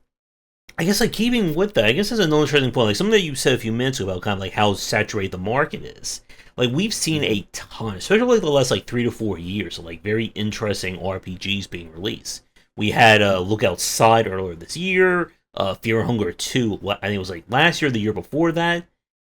I guess like keeping with that, I guess there's another interesting point. Like something that you said a few minutes ago about kind of like how saturated the market is. Like we've seen a ton, especially like the last like 3 to 4 years, of like very interesting RPGs being released. We had Look Outside earlier this year, Fear and Hunger 2, I think it was like last year, the year before that.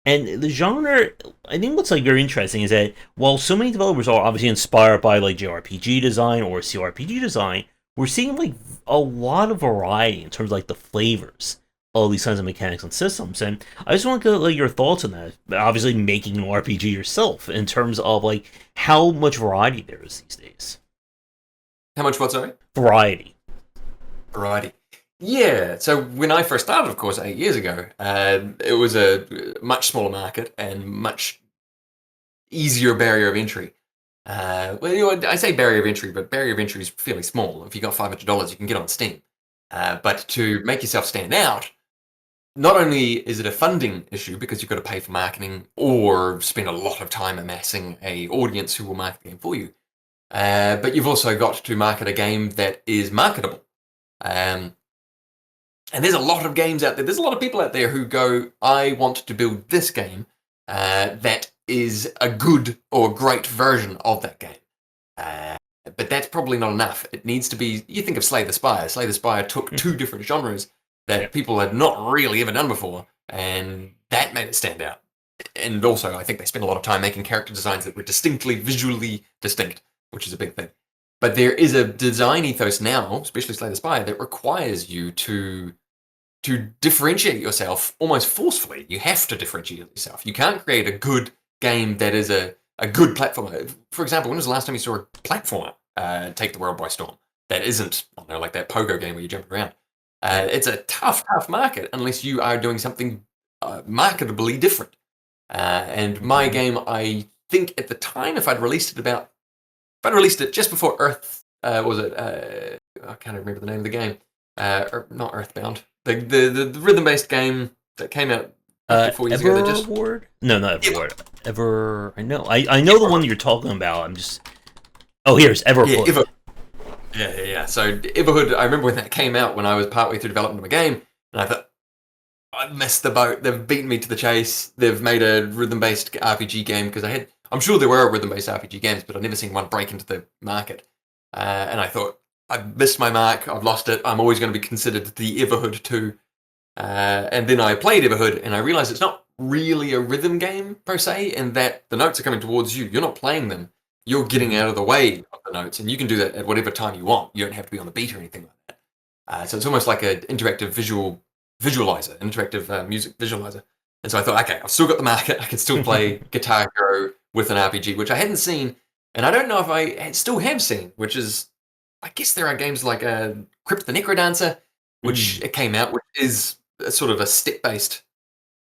And the genre, I think what's like very interesting is that while so many developers are obviously inspired by like JRPG design or CRPG design, we're seeing like a lot of variety in terms of like the flavors of these kinds of mechanics and systems. And I just want to get like your thoughts on that. Obviously, making an RPG yourself in terms of like how much variety there is these days. How much what, sorry? Variety. Variety. Yeah, so when I first started, of course, 8 years ago, it was a much smaller market and much easier barrier of entry. Well, I say barrier of entry, but barrier of entry is fairly small. If you got $500, you can get on Steam. But to make yourself stand out, not only is it a funding issue because you've got to pay for marketing or spend a lot of time amassing a audience who will market the game for you, but you've also got to market a game that is marketable. And there's a lot of games out there. There's a lot of people out there who go, I want to build this game that is a good or great version of that game. But that's probably not enough. It needs to be, you think of Slay the Spire. Slay the Spire took two different genres that people had not really ever done before, and that made it stand out. and also I think they spent a lot of time making character designs that were distinctly visually distinct, which is a big thing. But there is a design ethos now, especially Slay the Spire, that requires you to differentiate yourself almost forcefully. You have to differentiate yourself. You can't create a good game that is a good platformer. For example, when was the last time you saw a platformer take the world by storm? That isn't, I don't know, like that pogo game where you jump around. It's a tough market unless you are doing something marketably different. And my game, I think at the time, if I'd released it just before Earth, was it? I can't remember the name of the game. Not Earthbound. The rhythm-based game that came out 4 years ago. Everward? No, not Everward. Ever. I know. I know the one you're talking about. I'm just. Oh, here's Everhood. Yeah. So Everhood, I remember when that came out when I was partway through development of a game, and I thought, I missed the boat. They've beaten me to the chase. They've made a rhythm-based RPG game because I'm sure there were rhythm-based RPG games, but I've never seen one break into the market. And I thought, I've missed my mark. I've lost it. I'm always going to be considered the Everhood 2. And then I played Everhood, and I realized it's not really a rhythm game per se, in that the notes are coming towards you. You're not playing them. You're getting out of the way of the notes, and you can do that at whatever time you want. You don't have to be on the beat or anything like that. So it's almost like an interactive visualizer, interactive music visualizer. And so I thought, okay, I've still got the market. I can still play Guitar Hero with an RPG, which I hadn't seen, and I don't know if I still have seen, which is, I guess there are games like Crypt the Necrodancer, which it came out, which is sort of a step-based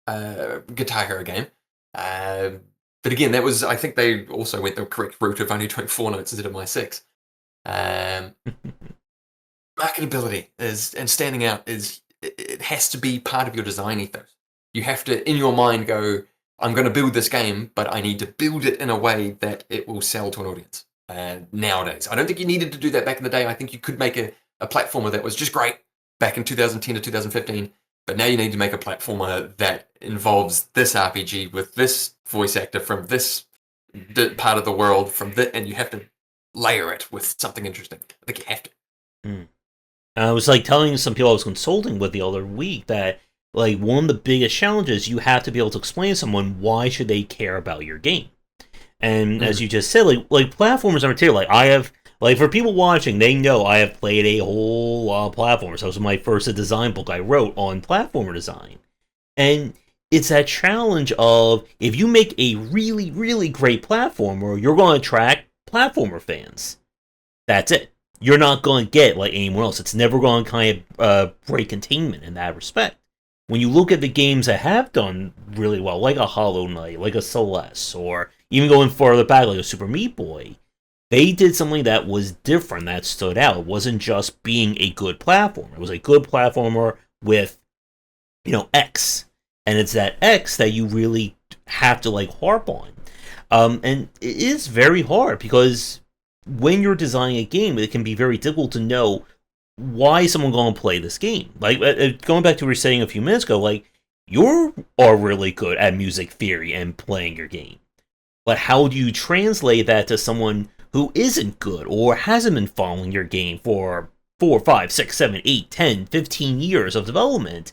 Guitar Hero game. But again, I think they also went the correct route of only doing 4 notes instead of my 6. Marketability and standing out it has to be part of your design ethos. You have to, in your mind, go, I'm going to build this game, but I need to build it in a way that it will sell to an audience. Nowadays, I don't think you needed to do that back in the day. I think you could make a platformer that was just great back in 2010 to 2015, but now you need to make a platformer that involves this RPG with this voice actor from this part of the world, and you have to layer it with something interesting. I think you have to. I was like telling some people I was consulting with the other week that like one of the biggest challenges, you have to be able to explain to someone why should they care about your game. And as you just said, like platformers in particular, like I have, like for people watching, they know I have played a whole lot of platformers. That was my first design book I wrote on platformer design. And it's that challenge of, if you make a really, really great platformer, you're going to attract platformer fans. That's it. You're not going to get like anyone else. It's never going to kind of break containment in that respect. When you look at the games that have done really well, like a Hollow Knight, like a Celeste, or even going farther back, like a Super Meat Boy, they did something that was different, that stood out. It wasn't just being a good platformer. It was a good platformer with, X. And it's that X that you really have to, like, harp on. And it is very hard, because when you're designing a game, it can be very difficult to know why is someone going to play this game. Like, going back to what we were saying a few minutes ago, like, you are really good at music theory and playing your game. But how do you translate that to someone who isn't good or hasn't been following your game for 4, 5, 6, 7, 8, 10, 15 years of development?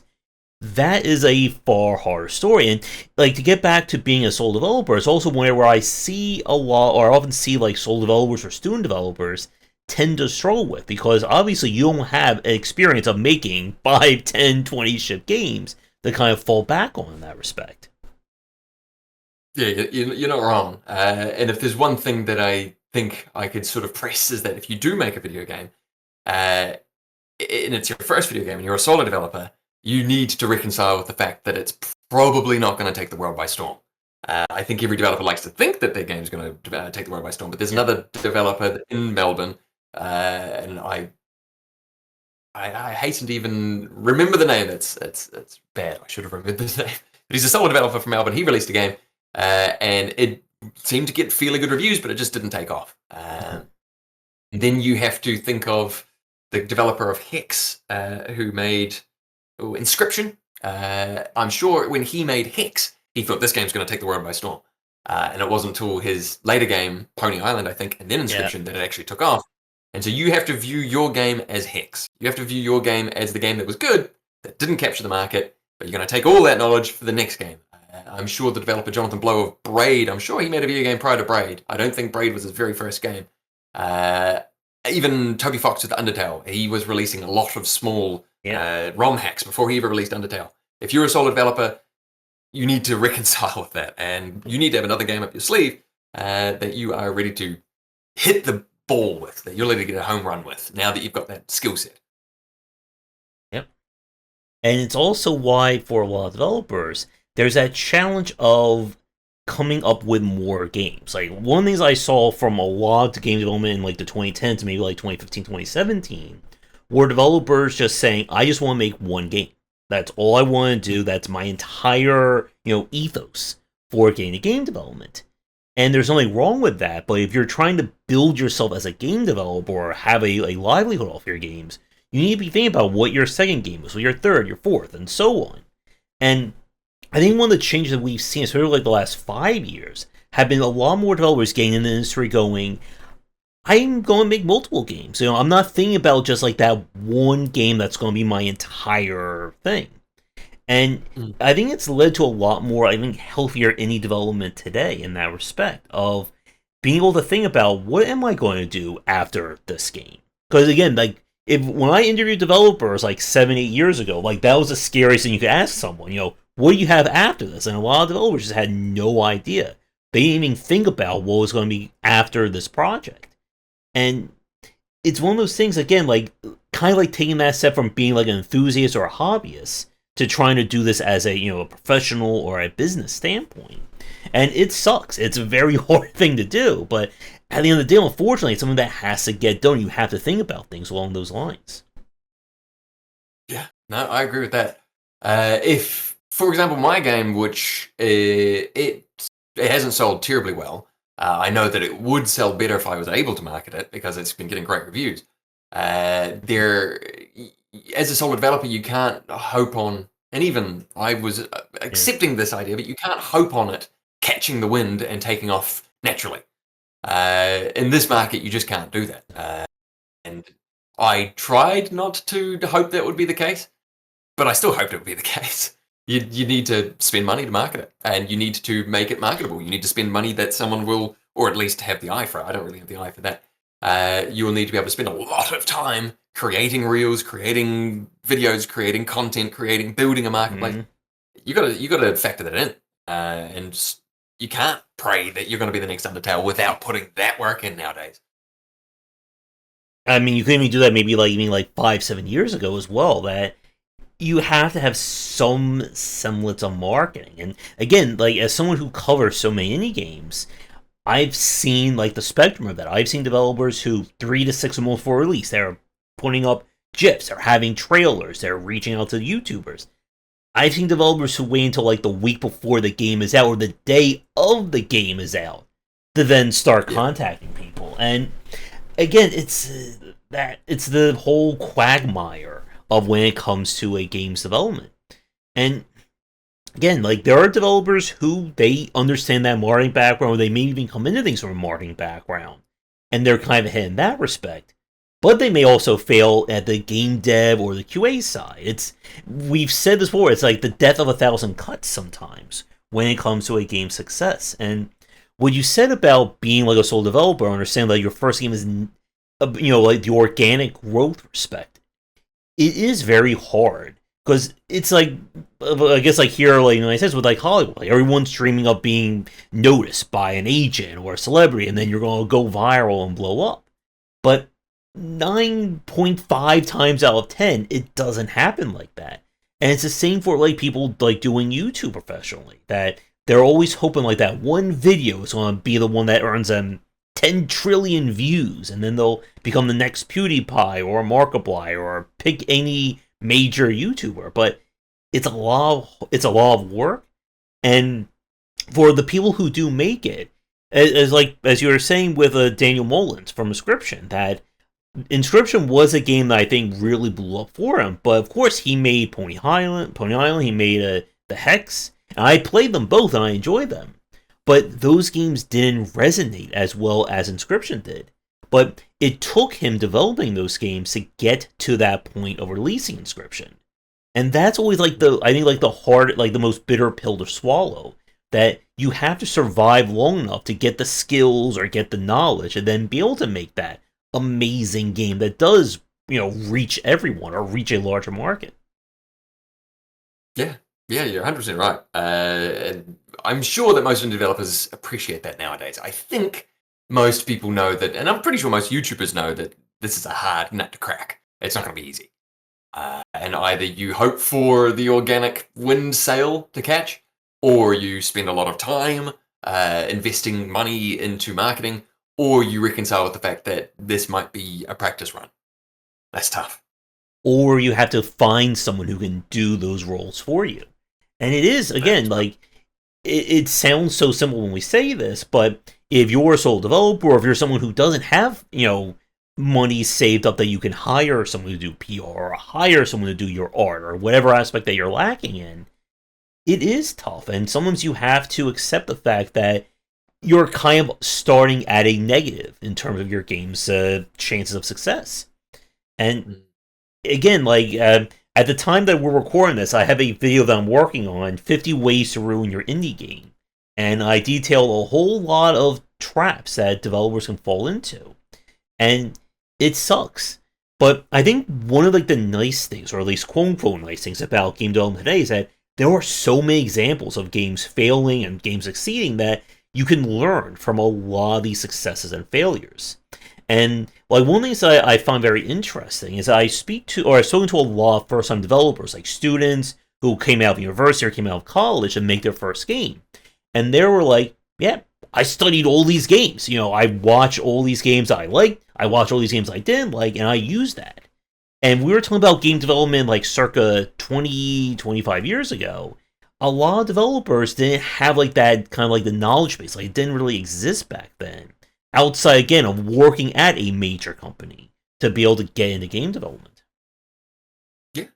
That is a far harder story. And like, to get back to being a sole developer, it's also where I see a lot, or I often see like sole developers or student developers tend to struggle with, because obviously you don't have an experience of making 5, 10, 20 ship games to kind of fall back on in that respect. Yeah, you're not wrong. And if there's one thing that I think I could sort of press, is that if you do make a video game, and it's your first video game and you're a solo developer, you need to reconcile with the fact that it's probably not going to take the world by storm. I think every developer likes to think that their game's going to take the world by storm, but there's another developer in Melbourne, and I hasten to even remember the name. It's bad. I should have remembered the name. But he's a solo developer from Melbourne. He released a game, and it seemed to get fairly good reviews, but it just didn't take off. Then you have to think of the developer of Hex, who made Inscription. I'm sure when he made Hex, he thought this game's going to take the world by storm. And it wasn't until his later game, Pony Island, I think, and then Inscription, that it actually took off. And so you have to view your game as Hex. You have to view your game as the game that was good, that didn't capture the market, but you're going to take all that knowledge for the next game. I'm sure the developer Jonathan Blow of Braid, I'm sure he made a video game prior to Braid. I don't think Braid was his very first game. Even Toby Fox with Undertale, he was releasing a lot of small ROM hacks before he ever released Undertale. If you're a solo developer, you need to reconcile with that, and you need to have another game up your sleeve that you are ready to hit the ball with, that you're ready to get a home run with, now that you've got that skill set. Yep. And it's also why, for a lot of developers, there's that challenge of coming up with more games. Like, one of the things I saw from a lot of game development in like the 2010s, maybe like 2015, 2017, were developers just saying, I just want to make one game. That's all I want to do. That's my entire, ethos for getting game development. And there's nothing wrong with that, but if you're trying to build yourself as a game developer or have a livelihood off your games, you need to be thinking about what your second game is, what your third, your fourth, and so on. And I think one of the changes that we've seen, especially like the last 5 years, have been a lot more developers getting in the industry going, I'm going to make multiple games. I'm not thinking about just like that one game that's going to be my entire thing. And I think it's led to a lot more, healthier indie development today in that respect of being able to think about what am I going to do after this game? Because again, when I interviewed developers like 7-8 years ago, that was the scariest thing you could ask someone. What do you have after this? And a lot of developers just had no idea. They didn't even think about what was going to be after this project. And it's one of those things, again, kind of like taking that step from being like an enthusiast or a hobbyist to trying to do this as a professional or a business standpoint. And it sucks. It's a very hard thing to do, but at the end of the day, unfortunately, it's something that has to get done. You have to think about things along those lines. Yeah, no, I agree with that. If, for example, my game, which it hasn't sold terribly well, I know that it would sell better if I was able to market it because it's been getting great reviews. As a solo developer, you can't hope on, and even I was accepting this idea, but you can't hope on it catching the wind and taking off naturally. In this market, you just can't do that. And I tried not to hope that would be the case, but I still hoped it would be the case. You need to spend money to market it, and you need to make it marketable. You need to spend money that someone will, or at least have the eye for it. I don't really have the eye for that. You will need to be able to spend a lot of time creating reels, creating videos, creating content, building a marketplace. Mm-hmm. You got to factor that in, and you can't pray that you're going to be the next Undertale without putting that work in nowadays. I mean, you couldn't even do that maybe 5-7 years ago as well. That you have to have some semblance of marketing. And again, as someone who covers so many indie games, I've seen the spectrum of that. I've seen developers who 3 to 6 months before release, they're putting up GIFs, they're having trailers, they're reaching out to YouTubers. I've seen developers who wait until the week before the game is out or the day of the game is out to then start contacting people. And again, it's the whole quagmire of when it comes to a game's development. And again, there are developers who they understand that marketing background, or they may even come into things from a marketing background, and they're kind of ahead in that respect. But they may also fail at the game dev or the QA side. We've said this before, it's like the death of 1,000 cuts sometimes when it comes to a game's success. And what you said about being a sole developer, understand that your first game is, the organic growth respect. It is very hard. Because it's I guess here, I said with Hollywood, everyone's dreaming of being noticed by an agent or a celebrity, and then you're going to go viral and blow up. But 9.5 times out of 10, it doesn't happen like that. And it's the same for people doing YouTube professionally, that they're always hoping that one video is going to be the one that earns them 10 trillion views, and then they'll become the next PewDiePie or Markiplier or pick any major YouTuber. But it's a lot of work, and for the people who do make it, as you were saying with Daniel Mullins from Inscription, that Inscription was a game that I think really blew up for him. But of course, he made Pony Island. He made the Hex, and I played them both and I enjoyed them. But those games didn't resonate as well as Inscription did. But it took him developing those games to get to that point of releasing Inscription. And that's always like I think like the hard, like the most bitter pill to swallow. That you have to survive long enough to get the skills or get the knowledge, and then be able to make that amazing game that does, reach everyone or reach a larger market. Yeah, yeah, you're 100% right. And I'm sure that most indie developers appreciate that nowadays. I think most people know that, and I'm pretty sure most YouTubers know that this is a hard nut to crack. It's not going to be easy. And either you hope for the organic wind sail to catch, or you spend a lot of time investing money into marketing, or you reconcile with the fact that this might be a practice run. That's tough. Or you have to find someone who can do those roles for you. And it is, again, like, it sounds so simple when we say this, but if you're a sole developer, or if you're someone who doesn't have, money saved up that you can hire someone to do PR, or hire someone to do your art, or whatever aspect that you're lacking in, it is tough. And sometimes you have to accept the fact that you're kind of starting at a negative in terms of your game's chances of success. And again, like, at the time that we're recording this, I have a video that I'm working on, 50 Ways to Ruin Your Indie Game. And I detail a whole lot of traps that developers can fall into. And it sucks. But I think one of like the nice things, or at least quote unquote nice things about game development today is that there are so many examples of games failing and games succeeding that you can learn from a lot of these successes and failures. And like one of the things that I find very interesting is I've spoken to a lot of first-time developers, like students who came out of university or came out of college and make their first game. And they were like, yeah, I studied all these games. I watched all these games I liked, I watched all these games I didn't like, and I used that. And we were talking about game development like circa 20, 25 years ago. A lot of developers didn't have like that kind of like the knowledge base. Like it didn't really exist back then. Outside again of working at a major company to be able to get into game development. Yeah.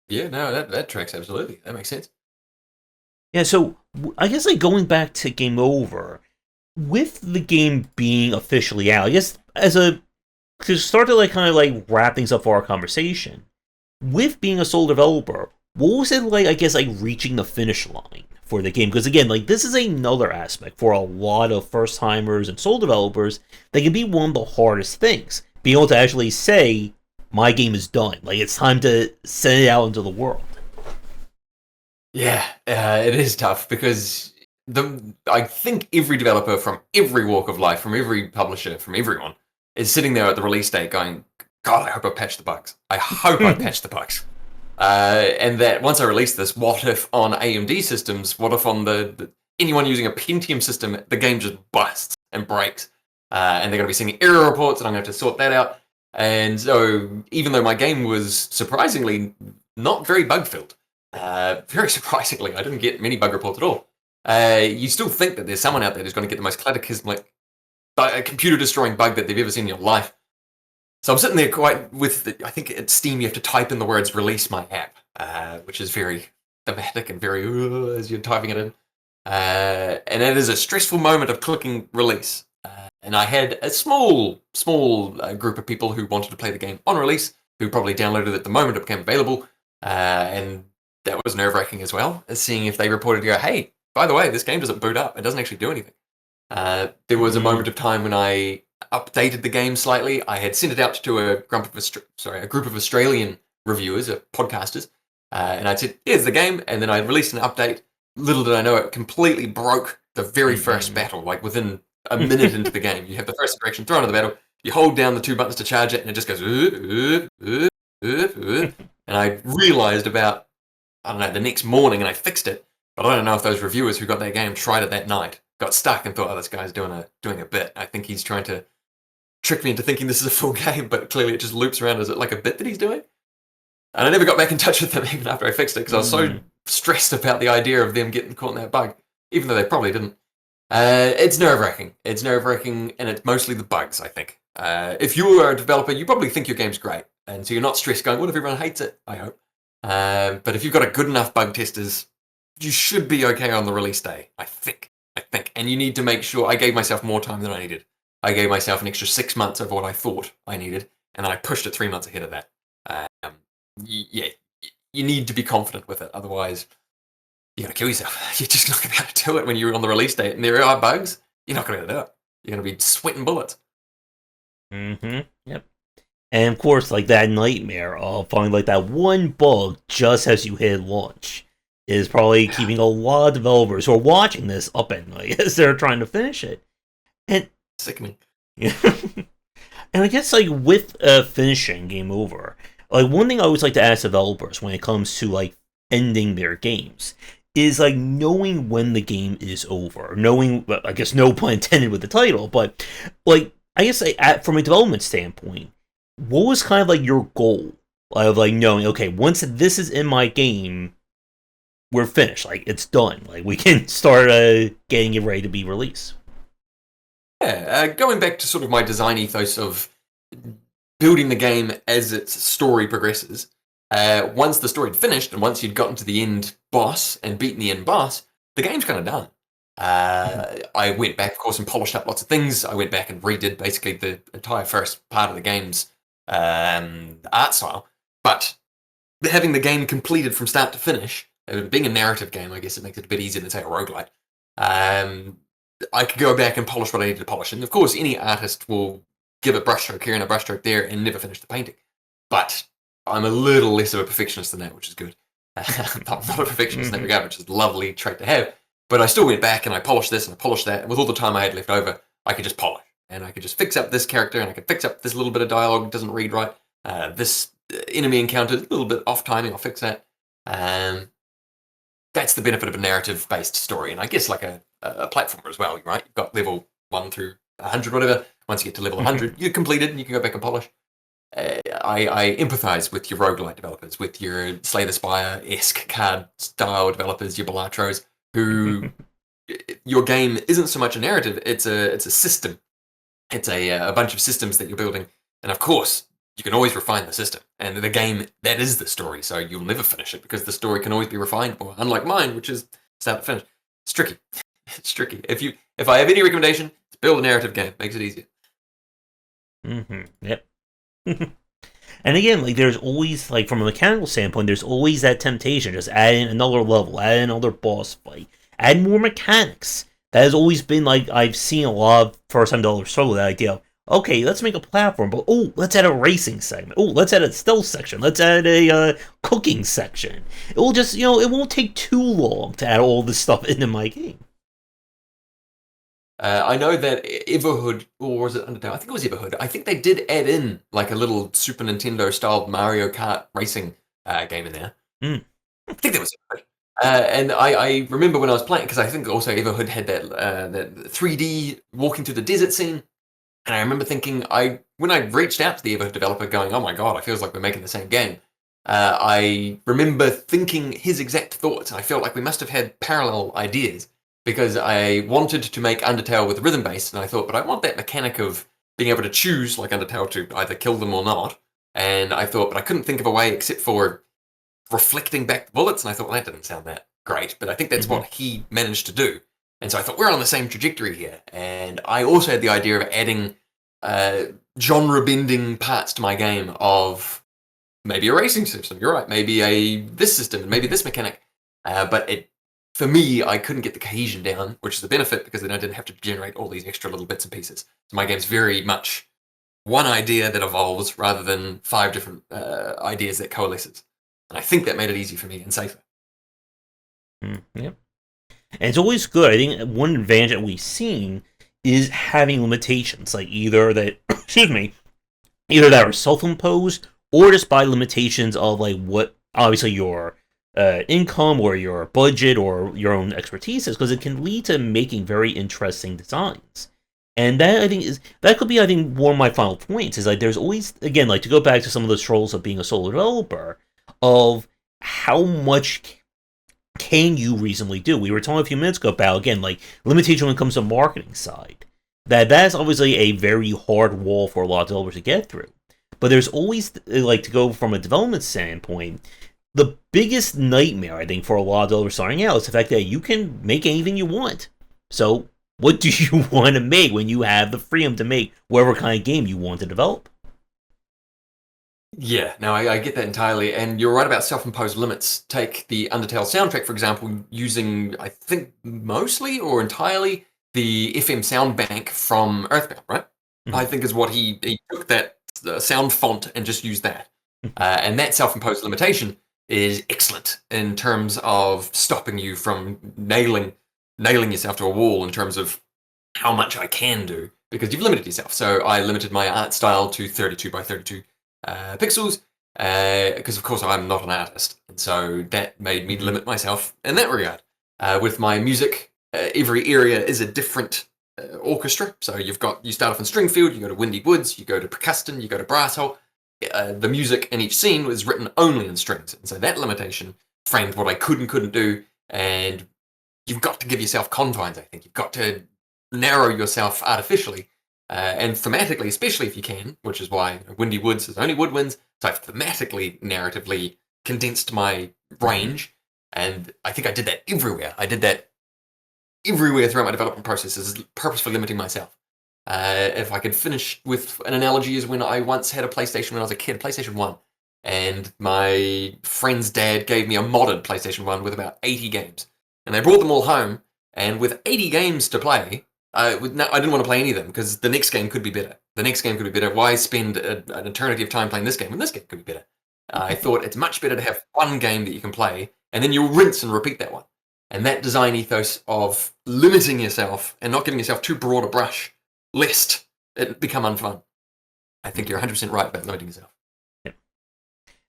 Yeah, no, that tracks absolutely. That makes sense. Yeah, so I guess like going back to Game Over, with the game being officially out, I guess to start to like kind of like wrap things up for our conversation, with being a sole developer, what was it like, I guess, like reaching the finish line for the game? Because again, like this is another aspect for a lot of first timers and sole developers that can be one of the hardest things. Being able to actually say, my game is done. Like it's time to send it out into the world. Yeah, it is tough because I think every developer from every walk of life, from every publisher, from everyone, is sitting there at the release date going, God, I hope I patched the bugs. I hope I patched the bugs. And that once I release this, what if on AMD systems, what if on anyone using a Pentium system, the game just busts and breaks, and they're going to be sending error reports, and I'm going to have to sort that out. And so, even though my game was surprisingly not very bug filled, very surprisingly, I didn't get many bug reports at all. You still think that there's someone out there who's going to get the most cataclysmic, computer destroying bug that they've ever seen in your life. So I'm sitting there I think at Steam you have to type in the words release my app, which is very thematic and very as you're typing it in. And it is a stressful moment of clicking release. And I had a small group of people who wanted to play the game on release, who probably downloaded it the moment it became available. And that was nerve-wracking as well, as seeing if they reported to go, hey, by the way, this game doesn't boot up. It doesn't actually do anything. There was a moment of time when I updated the game slightly. I had sent it out to a group of Australian reviewers, podcasters, and I said, here's the game, and then I released an update. Little did I know it completely broke the very first battle, like within a minute into the game. You have the first interaction, throw into the battle, you hold down the two buttons to charge it, and it just goes, and I realized about, I don't know, the next morning, and I fixed it, but I don't know if those reviewers who got that game tried it that night, got stuck and thought, oh, this guy's doing a bit. I think he's trying to trick me into thinking this is a full game, but clearly it just loops around as like a bit that he's doing. And I never got back in touch with them even after I fixed it because I was so stressed about the idea of them getting caught in that bug, even though they probably didn't. It's nerve-wracking. It's nerve-wracking, and it's mostly the bugs, I think. If you are a developer, you probably think your game's great, and so you're not stressed going, what if everyone hates it? I hope. But if you've got a good enough bug testers, you should be okay on the release day, I think. And you need to make sure, I gave myself more time than I needed. I gave myself an extra 6 months of what I thought I needed, and then I pushed it 3 months ahead of that. Yeah, you need to be confident with it. Otherwise, you're going to kill yourself. You're just not going to be able to do it when you're on the release date and there are bugs. You're not going to do it. You're going to be sweating bullets. Yep. And of course, like that nightmare of finding like that one bug just as you hit launch is probably keeping a lot of developers who are watching this up at night as they're trying to finish it. And sickening. And I guess like with finishing Game Over, like one thing I always like to ask developers when it comes to like ending their games is like knowing when the game is over. Knowing, I guess no pun intended with the title, but like I guess like, from a development standpoint, what was kind of like your goal of like knowing, okay, once this is in my game, we're finished. Like it's done. Like we can start getting it ready to be released. Yeah, going back to sort of my design ethos of building the game as its story progresses. Once the story had finished, and once you'd gotten to the end boss and beaten the end boss, the game's kind of done. I went back, of course, and polished up lots of things. I went back and redid basically the entire first part of the game's art style. But having the game completed from start to finish, being a narrative game, I guess it makes it a bit easier than, say, a roguelite. I could go back and polish what I needed to polish. And of course, any artist will give a brushstroke here and a brushstroke there and never finish the painting. But I'm a little less of a perfectionist than that, which is good. I'm not a perfectionist in that regard, which is a lovely trait to have. But I still went back and I polished this and I polished that. And with all the time I had left over, I could just polish. And I could just fix up this character and I could fix up this little bit of dialogue that doesn't read right. This enemy encounter, a little bit off timing, I'll fix that. That's the benefit of a narrative-based story. And I guess like a platformer as well, right? You've got level 1 through 100, whatever. Once you get to level 100, you're completed and you can go back and polish. I empathize with your roguelite developers, with your Slay the Spire-esque card-style developers, your Balatros, who your game isn't so much a narrative, it's a system. It's a bunch of systems that you're building. And of course, you can always refine the system. And the game, that is the story, so you'll never finish it because the story can always be refined more. Unlike mine, which is start to finish. It's tricky. It's tricky. If I have any recommendation, it's build a narrative game. Makes it easier. Yep. And again, like there's always, like from a mechanical standpoint, there's always that temptation. Just add in another level, add in another boss fight, add more mechanics. That has always been like I've seen a lot of first-time developers struggle with that idea of, okay, let's make a platform, but let's add a racing segment. Let's add a stealth section. Let's add a cooking section. It will just, it won't take too long to add all this stuff into my game. I know that Everhood, or was it Undertale? I think it was Everhood. I think they did add in like a little Super Nintendo-style Mario Kart racing game in there. I think that was Everhood. And I remember when I was playing, because I think also Everhood had that 3D walking through the desert scene. And I remember thinking, when I reached out to the Everhood developer going, oh my god, it feels like we're making the same game. I remember thinking his exact thoughts. I felt like we must have had parallel ideas. Because I wanted to make Undertale with rhythm based, and I thought, but I want that mechanic of being able to choose, like Undertale, to either kill them or not. And I thought, but I couldn't think of a way except for reflecting back the bullets, and I thought, well, that didn't sound that great. But I think that's what he managed to do. And so I thought, we're on the same trajectory here. And I also had the idea of adding genre-bending parts to my game of maybe a racing system, you're right, maybe this system, and maybe this mechanic. But for me, I couldn't get the cohesion down, which is a benefit because then I didn't have to generate all these extra little bits and pieces. So my game's very much one idea that evolves rather than 5 different ideas that coalesces. And I think that made it easy for me and safer. Yep. And it's always good. I think one advantage that we've seen is having limitations, like either that, either that are self-imposed or just by limitations of like what obviously your income or your budget or your own expertise is, because it can lead to making very interesting designs. And that, I think, could be, I think, one of my final points, is like there's always, again, like to go back to some of the struggles of being a solo developer, of how much can you reasonably do. We were talking a few minutes ago about, again, like limitation when it comes to marketing side. That's obviously a very hard wall for a lot of developers to get through. But there's always, like, to go from a development standpoint, the biggest nightmare, I think, for a lot of developers starting out is the fact that you can make anything you want. So, what do you want to make when you have the freedom to make whatever kind of game you want to develop? Yeah, no, I get that entirely. And you're right about self-imposed limits. Take the Undertale soundtrack, for example, using, I think, mostly or entirely the FM sound bank from Earthbound, right? I Mhm. think is what he took that sound font and just used that. And that self-imposed limitation is excellent in terms of stopping you from nailing yourself to a wall in terms of how much I can do because you've limited yourself. So I limited my art style to 32 by 32 pixels because, of course, I'm not an artist. And so that made me Mhm. limit myself in that regard. With my music, every area is a different orchestra. So you start off in Stringfield, you go to Windy Woods, you go to Percuston, you go to Brasshole. The music in each scene was written only in strings. And so that limitation framed what I could and couldn't do. And you've got to give yourself confines, I think. You've got to narrow yourself artificially and thematically, especially if you can, which is why Windy Woods is only woodwinds. So I've thematically, narratively condensed my Mhm. range. And I think I did that everywhere. I did that everywhere throughout my development process, is purposefully limiting myself. If I could finish with an analogy, is when I once had a PlayStation when I was a kid, PlayStation 1. And my friend's dad gave me a modded PlayStation 1 with about 80 games. And they brought them all home. And with 80 games to play, I didn't want to play any of them because the next game could be better. The next game could be better. Why spend an eternity of time playing this game when this game could be better? I thought it's much better to have one game that you can play, and then you'll rinse and repeat that one. And that design ethos of limiting yourself and not giving yourself too broad a brush, lest it become unfun. I think you're 100% right about limiting yourself.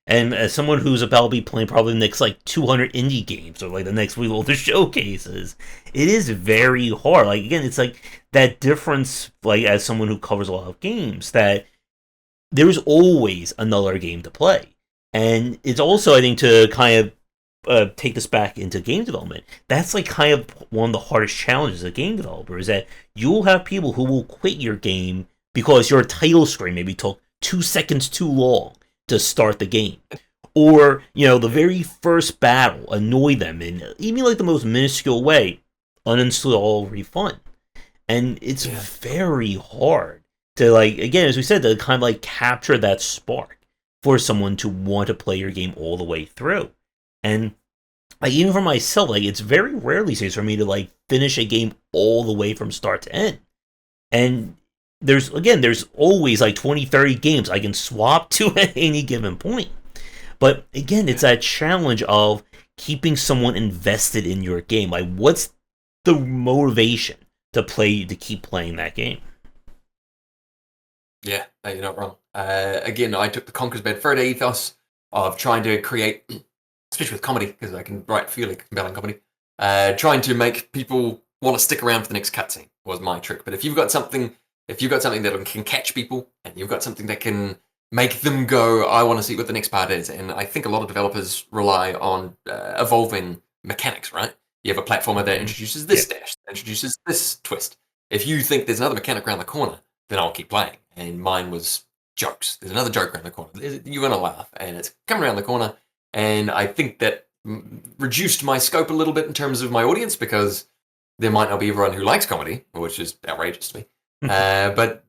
And as someone who's about to be playing probably the next like 200 indie games or like the next week of the showcases, it is very hard. Like again, it's like that difference. Like as someone who covers a lot of games, that there's always another game to play, and it's also I think to kind of take this back into game development. That's like kind of one of the hardest challenges as a game developer is that you'll have people who will quit your game because your title screen maybe took 2 seconds too long to start the game. Or, the very first battle annoy them in even like the most minuscule way, uninstall, refund. And it's Yeah. very hard to like again, as we said, to kind of like capture that spark for someone to want to play your game all the way through. And like even for myself, like it's very rarely safe for me to like finish a game all the way from start to end. And there's always like 20, 30 games I can swap to at any given point. But again, it's Yeah. that challenge of keeping someone invested in your game. Like what's the motivation to keep playing that game? Yeah, no, you're not wrong. Again, I took the Conker's Bad Fur Day ethos of trying to create, especially with comedy, because I can write fairly compelling comedy, trying to make people want to stick around for the next cutscene was my trick. But if you've got something that can catch people, and you've got something that can make them go, I want to see what the next part is. And I think a lot of developers rely on evolving mechanics, right? You have a platformer that Mhm. introduces Yeah. this dash, that introduces this twist. If you think there's another mechanic around the corner, then I'll keep playing. And mine was jokes. There's another joke around the corner. You're going to laugh, and it's coming around the corner. And I think that reduced my scope a little bit in terms of my audience because there might not be everyone who likes comedy, which is outrageous to me. But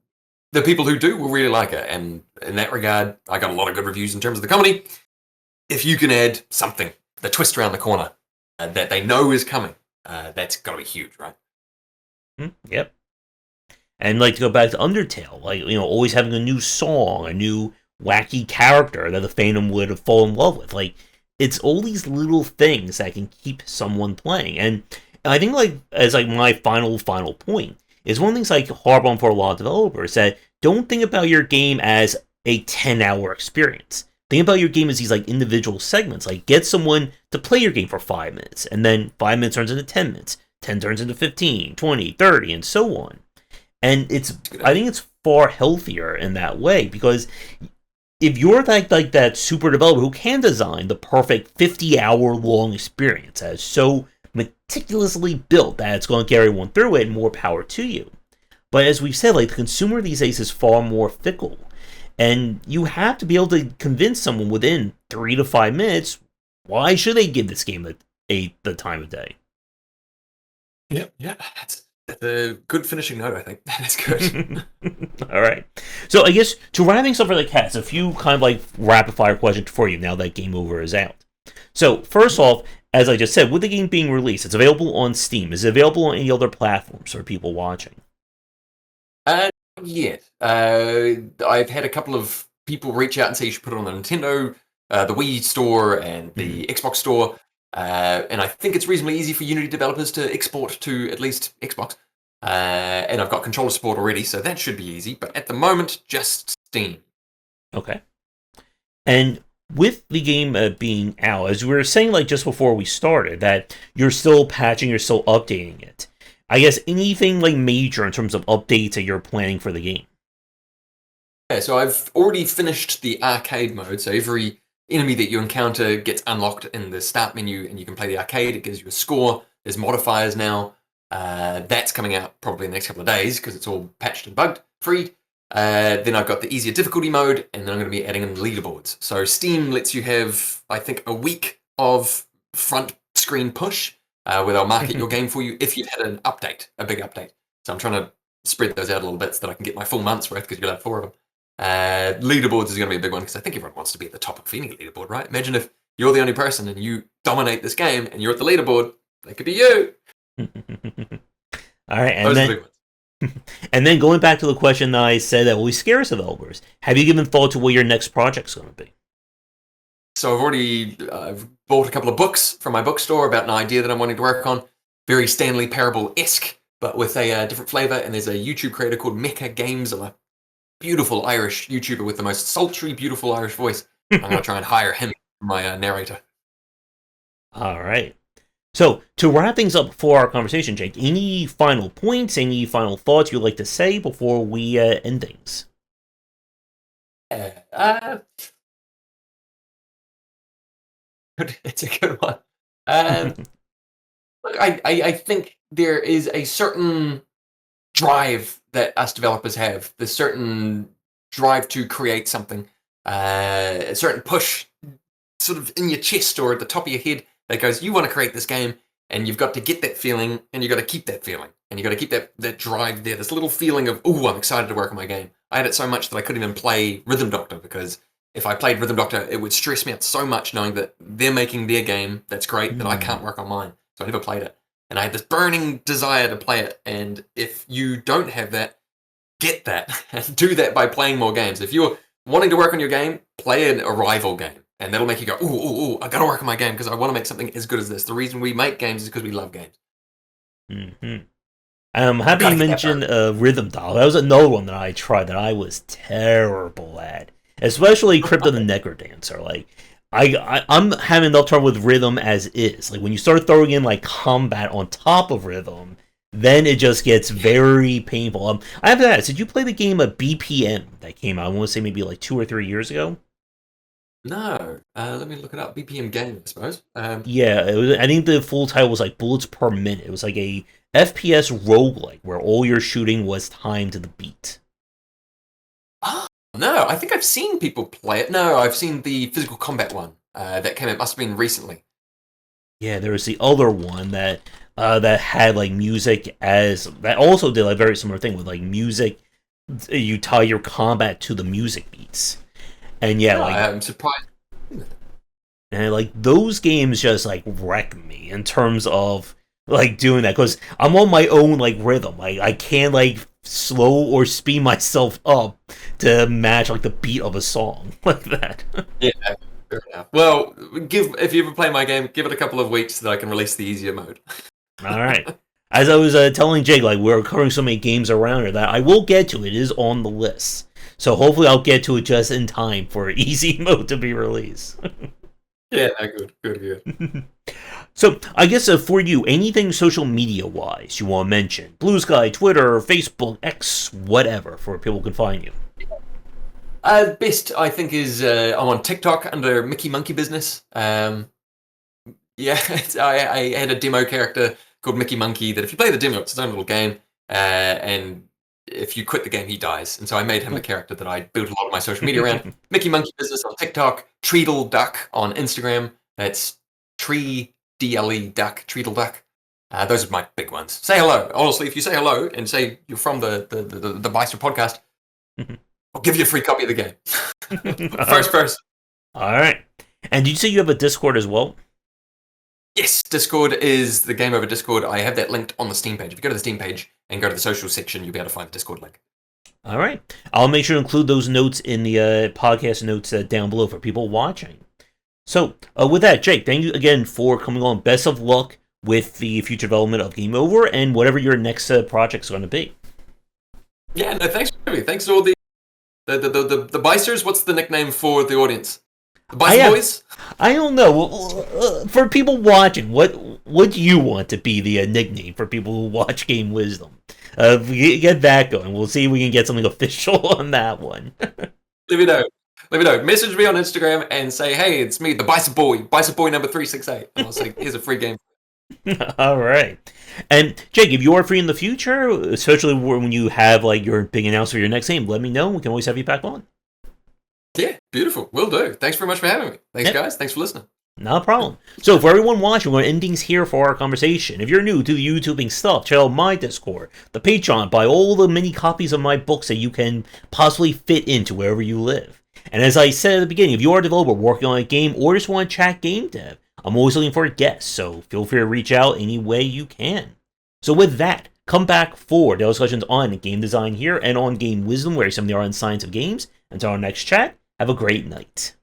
the people who do will really like it. And in that regard, I got a lot of good reviews in terms of the comedy. If you can add something, the twist around the corner that they know is coming, that's got to be huge, right? Yep. And like to go back to Undertale, like always having a new song, a new wacky character that the fandom would have fallen in love with. Like it's all these little things that can keep someone playing. And I think like as like my final point is one of the things like harp on for a lot of developers that don't think about your game as a 10-hour experience. Think about your game as these like individual segments. Like get someone to play your game for 5 minutes, and then 5 minutes turns into 10 minutes, 10 turns into 15, 20, 30, and so on. And I think it's far healthier in that way because if you're like that super developer who can design the perfect 50-hour long experience that is so meticulously built that it's going to carry everyone through it, and more power to you. But as we've said, like the consumer these days is far more fickle, and you have to be able to convince someone within 3 to 5 minutes why should they give this game the time of day. Yeah, yeah. The good finishing note, I think. That's good. All right. So I guess to wrap things up for the cats, a few kind of like rapid fire questions for you now that Game Over is out. So first off, as I just said, with the game being released, it's available on Steam. Is it available on any other platforms for people watching? Uh, yes. I've had a couple of people reach out and say you should put it on the Nintendo, the Wii store, and the Xbox store. And I think it's reasonably easy for Unity developers to export to at least Xbox. And I've got controller support already, so that should be easy. But at the moment, just Steam. Okay. And with the game being out, as we were saying like just before we started, that you're still patching, you're still updating it. I guess anything like major in terms of updates that you're planning for the game. Yeah, so I've already finished the arcade mode. So every enemy that you encounter gets unlocked in the start menu, and you can play the arcade. It gives you a score. There's modifiers now. That's coming out probably in the next couple of days because it's all patched and bugged free. Then I've got the easier difficulty mode, and then I'm going to be adding in the leaderboards. So Steam lets you have, I think, a week of front screen push where they'll market your game for you if you've had an update, a big update. So I'm trying to spread those out a little bit so that I can get my full month's worth because you'll have 4 of them. Leaderboards is going to be a big one because I think everyone wants to be at the top of any leaderboard, right? Imagine if you're the only person and you dominate this game and you're at the leaderboard. That could be you. All right, and Those are the then big ones. and then going back to the question that I said that always scares developers, have you given thought to what your next project's going to be? So I've bought a couple of books from my bookstore about an idea that I'm wanting to work on. Very Stanley Parable-esque, but with a different flavor. And there's a YouTube creator called Mecha Games, a beautiful Irish YouTuber with the most sultry, beautiful Irish voice. I'm going to try and hire him for my narrator. All right. So, to wrap things up for our conversation, Jake, any final points, any final thoughts you'd like to say before we end things? It's a good one. Look, I think there is a certain drive that us developers have, the certain drive to create something, a certain push sort of in your chest or at the top of your head that goes, you want to create this game, and you've got to get that feeling, and you've got to keep that feeling, and you've got to keep that drive there, this little feeling of, oh, I'm excited to work on my game. I had it so much that I couldn't even play Rhythm Doctor, because if I played Rhythm Doctor, it would stress me out so much knowing that they're making their game that's great, that I can't work on mine. So I never played it. And I had this burning desire to play it, and if you don't have that, get that, and do that by playing more games. If you're wanting to work on your game, play a rival game. And that'll make you go, ooh, I gotta work on my game because I want to make something as good as this. The reason we make games is because we love games. Mm-hmm. Happy you mentioned Rhythm Doll. That was another one that I tried that I was terrible at. Especially Crypt of the Necrodancer. Like, I'm having enough trouble with Rhythm as is. Like, when you start throwing in, like, combat on top of Rhythm, then it just gets very painful. I have to ask, did you play the game of BPM that came out, I want to say maybe like 2 or 3 years ago? No, let me look it up. BPM game, I suppose. Yeah, it was, I think the full title was like Bullets Per Minute. It was like a FPS roguelike where all your shooting was timed to the beat. Oh, no, I think I've seen people play it. No, I've seen the physical combat one that came out. Must have been recently. Yeah, there was the other one that had like music as that also did a very similar thing with like music. You tie your combat to the music beats, and yeah, like I'm surprised. and like those games just like wreck me in terms of like doing that because I'm on my own like rhythm. I can't like slow or speed myself up to match like the beat of a song like that. Yeah, fair enough. Well, if you ever play my game, give it a couple of weeks so that I can release the easier mode. All right. As I was telling Jake, like we're covering so many games around here that I will get to. It is on the list, so hopefully I'll get to it just in time for easy mode to be released. Yeah, good. So I guess for you, anything social media wise you want to mention? Blue Sky, Twitter, Facebook, X, whatever, for people can find you. Best I think is I'm on TikTok under Mickey Monkey Business. Yeah, I had a demo character called Mickey Monkey that if you play the demo, it's its own little game, and if you quit the game, he dies. And so I made him a character that I built a lot of my social media around. Mickey Monkey Business on TikTok, Treedle Duck on Instagram. That's Tree DLE Duck, Treedle Duck. Those are my big ones. Say hello. Honestly, if you say hello and say you're from the Meister podcast, I'll give you a free copy of the game. First person. All right. And did you say you have a Discord as well? Yes, Discord is the Game Over Discord. I have that linked on the Steam page. If you go to the Steam page and go to the social section, you'll be able to find the Discord link. All right. I'll make sure to include those notes in the podcast notes down below for people watching. So, with that, Jake, thank you again for coming on. Best of luck with the future development of Game Over and whatever your next project's going to be. Yeah, no, thanks for me. Thanks to all the Bicers. What's the nickname for the audience? The Bice Boys? I don't know. For people watching, what do you want to be the nickname for people who watch Game Wisdom? If we get that going, we'll see if we can get something official on that one. Let me know. Message me on Instagram and say, hey, it's me, the Bicep Boy number 368. And I'll say, here's a free game. All right. And Jake, if you are free in the future, especially when you have like your big announcement for your next game, let me know. We can always have you back on. Yeah, beautiful. Will do. Thanks very much for having me. Thanks, guys. Thanks for listening. No problem. So, for everyone watching, we're going to end things here for our conversation. If you're new to the YouTubing stuff, check out my Discord, the Patreon, buy all the mini copies of my books that you can possibly fit into wherever you live. And as I said at the beginning, if you are a developer working on a game or just want to chat game dev, I'm always looking for guests, so feel free to reach out any way you can. So with that, come back for the discussions on game design here and on Game Wisdom, where some of the art and science of games. Until our next chat, have a great night.